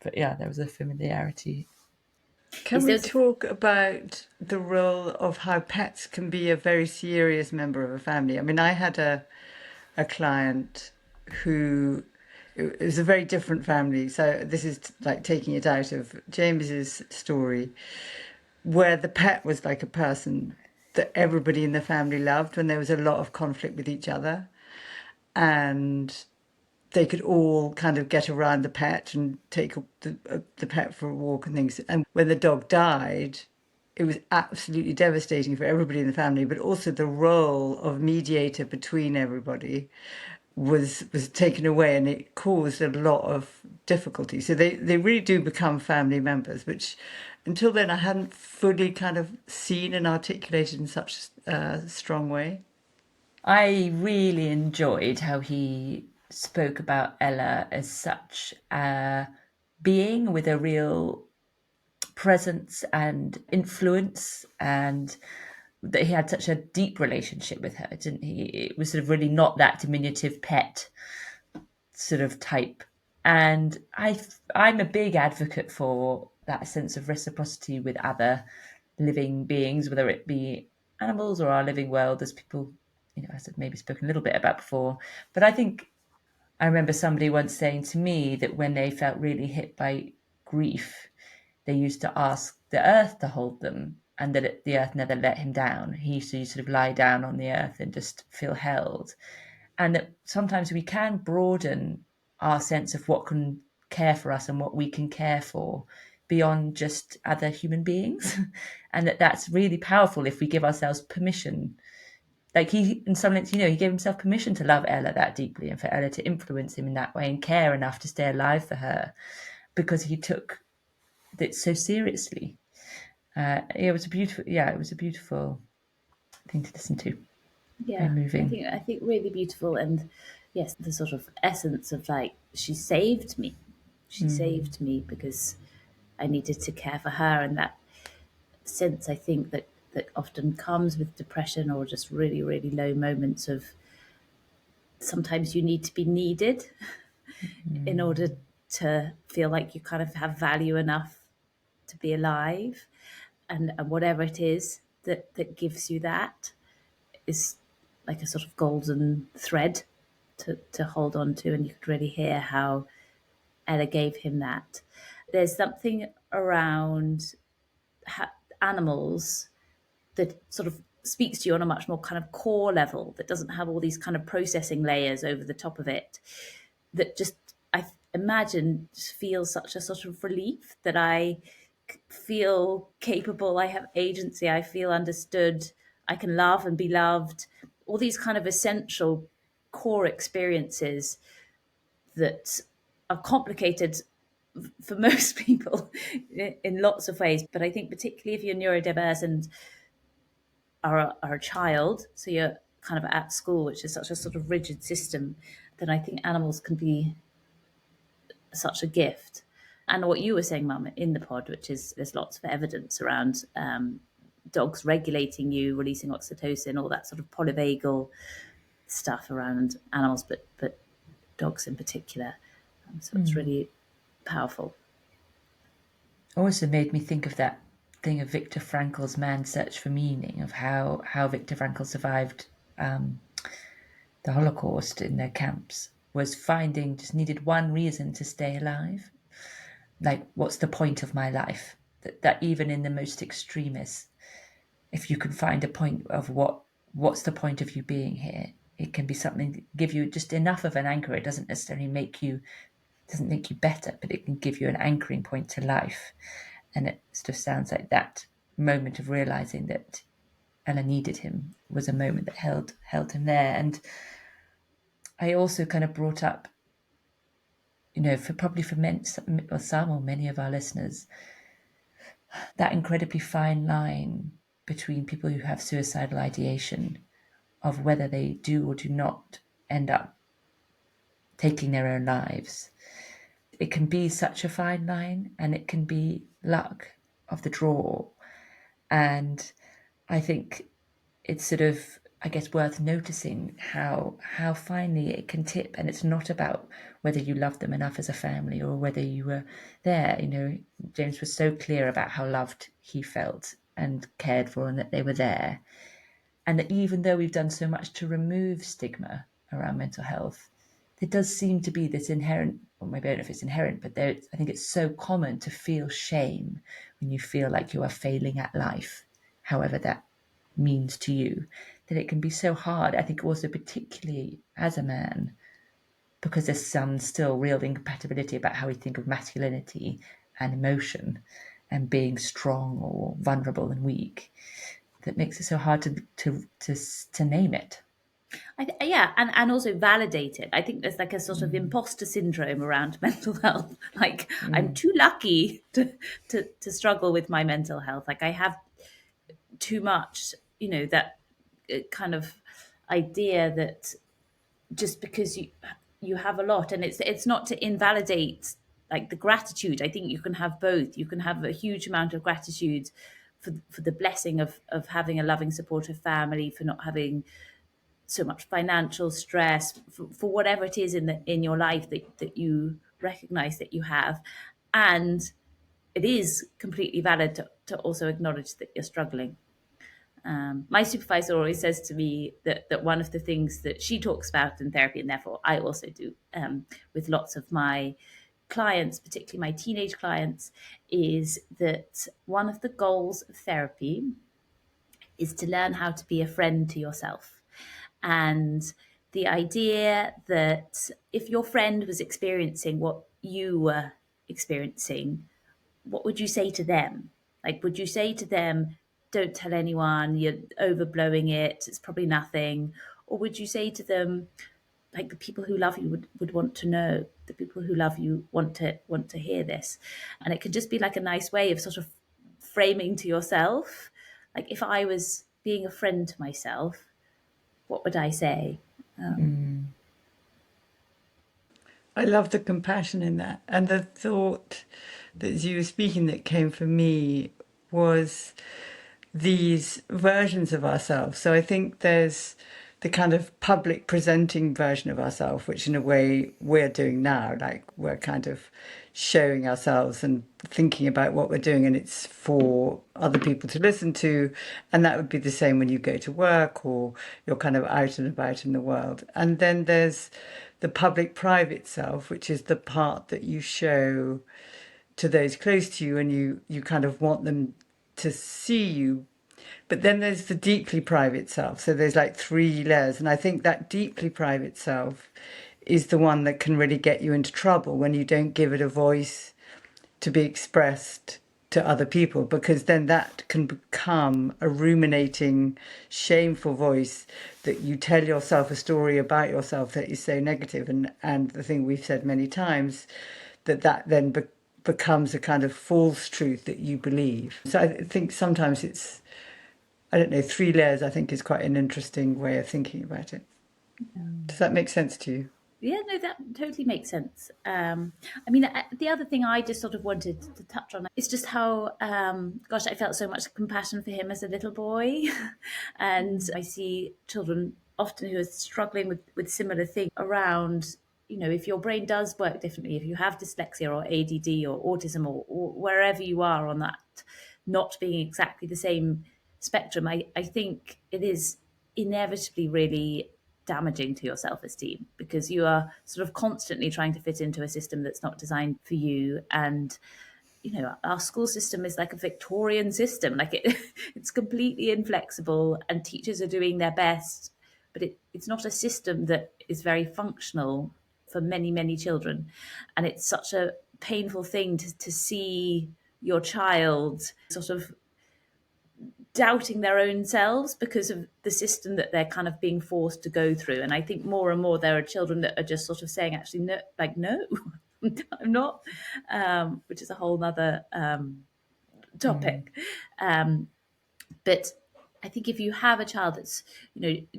But yeah, there was a familiarity. Can we talk about the role of how pets can be a very serious member of a family? I mean, I had a client who... It was a very different family. So this is like taking it out of James's story, where the pet was like a person that everybody in the family loved when there was a lot of conflict with each other. And they could all kind of get around the pet and take the pet for a walk and things. And when the dog died, it was absolutely devastating for everybody in the family, but also the role of mediator between everybody was taken away, and it caused a lot of difficulty. So they really do become family members, which until then I hadn't fully kind of seen and articulated in such a strong way. I really enjoyed how he spoke about Ella as such a being with a real presence and influence, and that he had such a deep relationship with her, didn't he? It was sort of really not that diminutive pet sort of type. And I'm a big advocate for that sense of reciprocity with other living beings, whether it be animals or our living world, as people, as I've maybe spoken a little bit about before. But I think I remember somebody once saying to me that when they felt really hit by grief, they used to ask the earth to hold them, and that the earth never let him down. He used to sort of lie down on the earth and just feel held. And that sometimes we can broaden our sense of what can care for us and what we can care for beyond just other human beings. And that's really powerful if we give ourselves permission. Like he, in some sense, he gave himself permission to love Ella that deeply and for Ella to influence him in that way and care enough to stay alive for her because he took it so seriously. It was a beautiful thing to listen to. Yeah, Very moving. I think really beautiful, and yes, the sort of essence of like she saved me. She saved me because I needed to care for her, and that sense I think that often comes with depression or just really really low moments of sometimes you need to be needed in order to feel like you kind of have value enough to be alive, and whatever it is that gives you that is like a sort of golden thread to hold on to, and you could really hear how Ella gave him that. There's something around animals that sort of speaks to you on a much more kind of core level that doesn't have all these kind of processing layers over the top of it, that just I imagine just feels such a sort of relief that I feel capable, I have agency, I feel understood, I can love and be loved, all these kind of essential core experiences that are complicated for most people in lots of ways. But I think particularly if you're neurodiverse and are a child, so you're kind of at school, which is such a sort of rigid system, then I think animals can be such a gift. And what you were saying, Mum, in the pod, which is there's lots of evidence around dogs regulating you, releasing oxytocin, all that sort of polyvagal stuff around animals, but dogs in particular. So it's really powerful. Also made me think of that thing of Viktor Frankl's Man's Search for Meaning, of how Viktor Frankl survived the Holocaust in their camps, was just needed one reason to stay alive. Like, what's the point of my life? That even in the most extremist, if you can find a point of what's the point of you being here, it can be something that give you just enough of an anchor. It doesn't necessarily make you better, but it can give you an anchoring point to life. And it sort of sounds like that moment of realizing that Ella needed him was a moment that held him there. And I also kind of brought up, for some or many of our listeners, that incredibly fine line between people who have suicidal ideation of whether they do or do not end up taking their own lives. It can be such a fine line, and it can be luck of the draw. And I think it's sort of, I guess, worth noticing how finely it can tip. And it's not about whether you love them enough as a family or whether you were there. James was so clear about how loved he felt and cared for, and that they were there. And that even though we've done so much to remove stigma around mental health, there does seem to be this inherent, or maybe I don't know if it's inherent, but I think it's so common to feel shame when you feel like you are failing at life, however that means to you, that it can be so hard. I think also particularly as a man, because there's some still real incompatibility about how we think of masculinity and emotion, and being strong or vulnerable and weak that makes it so hard to name it. And also validate it. I think there's like a sort of imposter syndrome around mental health. Like I'm too lucky to struggle with my mental health. Like I have too much, that kind of idea that just because you have a lot, and it's not to invalidate like the gratitude. I think you can have both. You can have a huge amount of gratitude for the blessing of having a loving, supportive family, for not having so much financial stress, for whatever it is in your life that you recognize that you have. And it is completely valid to also acknowledge that you're struggling. My supervisor always says to me that one of the things that she talks about in therapy, and therefore I also do with lots of my clients, particularly my teenage clients, is that one of the goals of therapy is to learn how to be a friend to yourself. And the idea that if your friend was experiencing what you were experiencing, what would you say to them? Like, would you say to them, don't tell anyone, you're overblowing it, it's probably nothing? Or would you say to them, like, the people who love you would want to know, the people who love you want to hear this? And it can just be like a nice way of sort of framing to yourself, like, if I was being a friend to myself, what would I say? I love the compassion in that. And the thought that as you were speaking that came for me was these versions of ourselves. So I think there's the kind of public presenting version of ourselves, which in a way we're doing now, like we're kind of showing ourselves and thinking about what we're doing, and it's for other people to listen to. And that would be the same when you go to work or you're kind of out and about in the world. And then there's the public private self, which is the part that you show to those close to you, and you kind of want them to see you. But then there's the deeply private self. So there's like 3 layers. And I think that deeply private self is the one that can really get you into trouble when you don't give it a voice to be expressed to other people, because then that can become a ruminating, shameful voice that you tell yourself a story about yourself that is so negative. And the thing we've said many times, that then becomes a kind of false truth that you believe. So I think sometimes it's, I don't know, 3 layers I think is quite an interesting way of thinking about it. Does that make sense to you? Yeah, no, that totally makes sense. I mean, the other thing I just sort of wanted to touch on is just how, gosh, I felt so much compassion for him as a little boy. And I see children often who are struggling with similar things around, if your brain does work differently, if you have dyslexia or ADD or autism or wherever you are on that, not being exactly the same spectrum, I think it is inevitably really damaging to your self-esteem, because you are sort of constantly trying to fit into a system that's not designed for you. And our school system is like a Victorian system, like it's completely inflexible, and teachers are doing their best, but it's not a system that is very functional for many children. And it's such a painful thing to see your child sort of doubting their own selves because of the system that they're kind of being forced to go through. And I think more and more there are children that are just sort of saying, actually, no, like, no, I'm not, which is a whole nother topic. But I think if you have a child that's,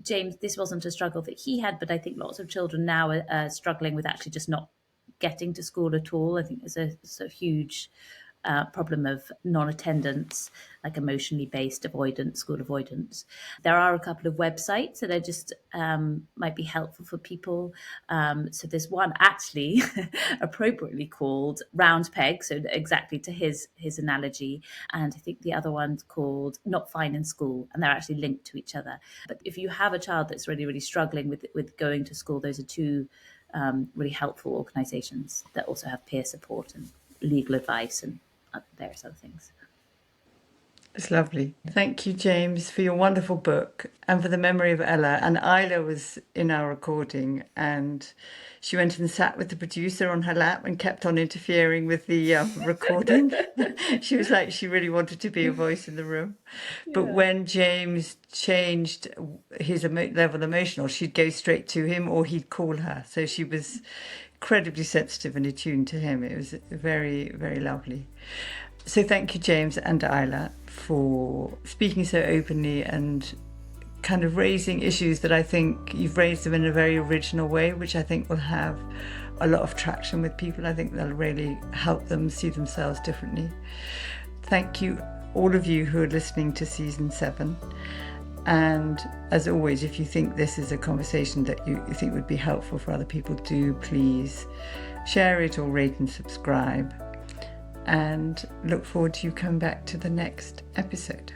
James, this wasn't a struggle that he had, but I think lots of children now are struggling with actually just not getting to school at all. I think there's a huge problem of non-attendance, like emotionally based avoidance, school avoidance. There are a couple of websites that are just might be helpful for people. So there's one actually appropriately called Round Peg, so exactly to his analogy. And I think the other one's called Not Fine in School, and they're actually linked to each other. But if you have a child that's really struggling with going to school, those are 2 really helpful organisations that also have peer support and legal advice and various other things. It's lovely. Thank you, James, for your wonderful book and for the memory of Ella. And Isla was in our recording, and she went and sat with the producer on her lap and kept on interfering with the recording. She was like, she really wanted to be a voice in the room. But when James changed his level emotional, she'd go straight to him or he'd call her. So she was incredibly sensitive and attuned to him. It was very, very lovely. So thank you, James and Isla, for speaking so openly and kind of raising issues that I think you've raised them in a very original way, which I think will have a lot of traction with people. I think they'll really help them see themselves differently. Thank you, all of you who are listening to season 7. And as always, if you think this is a conversation that you think would be helpful for other people, do please share it or rate and subscribe. And look forward to you coming back to the next episode.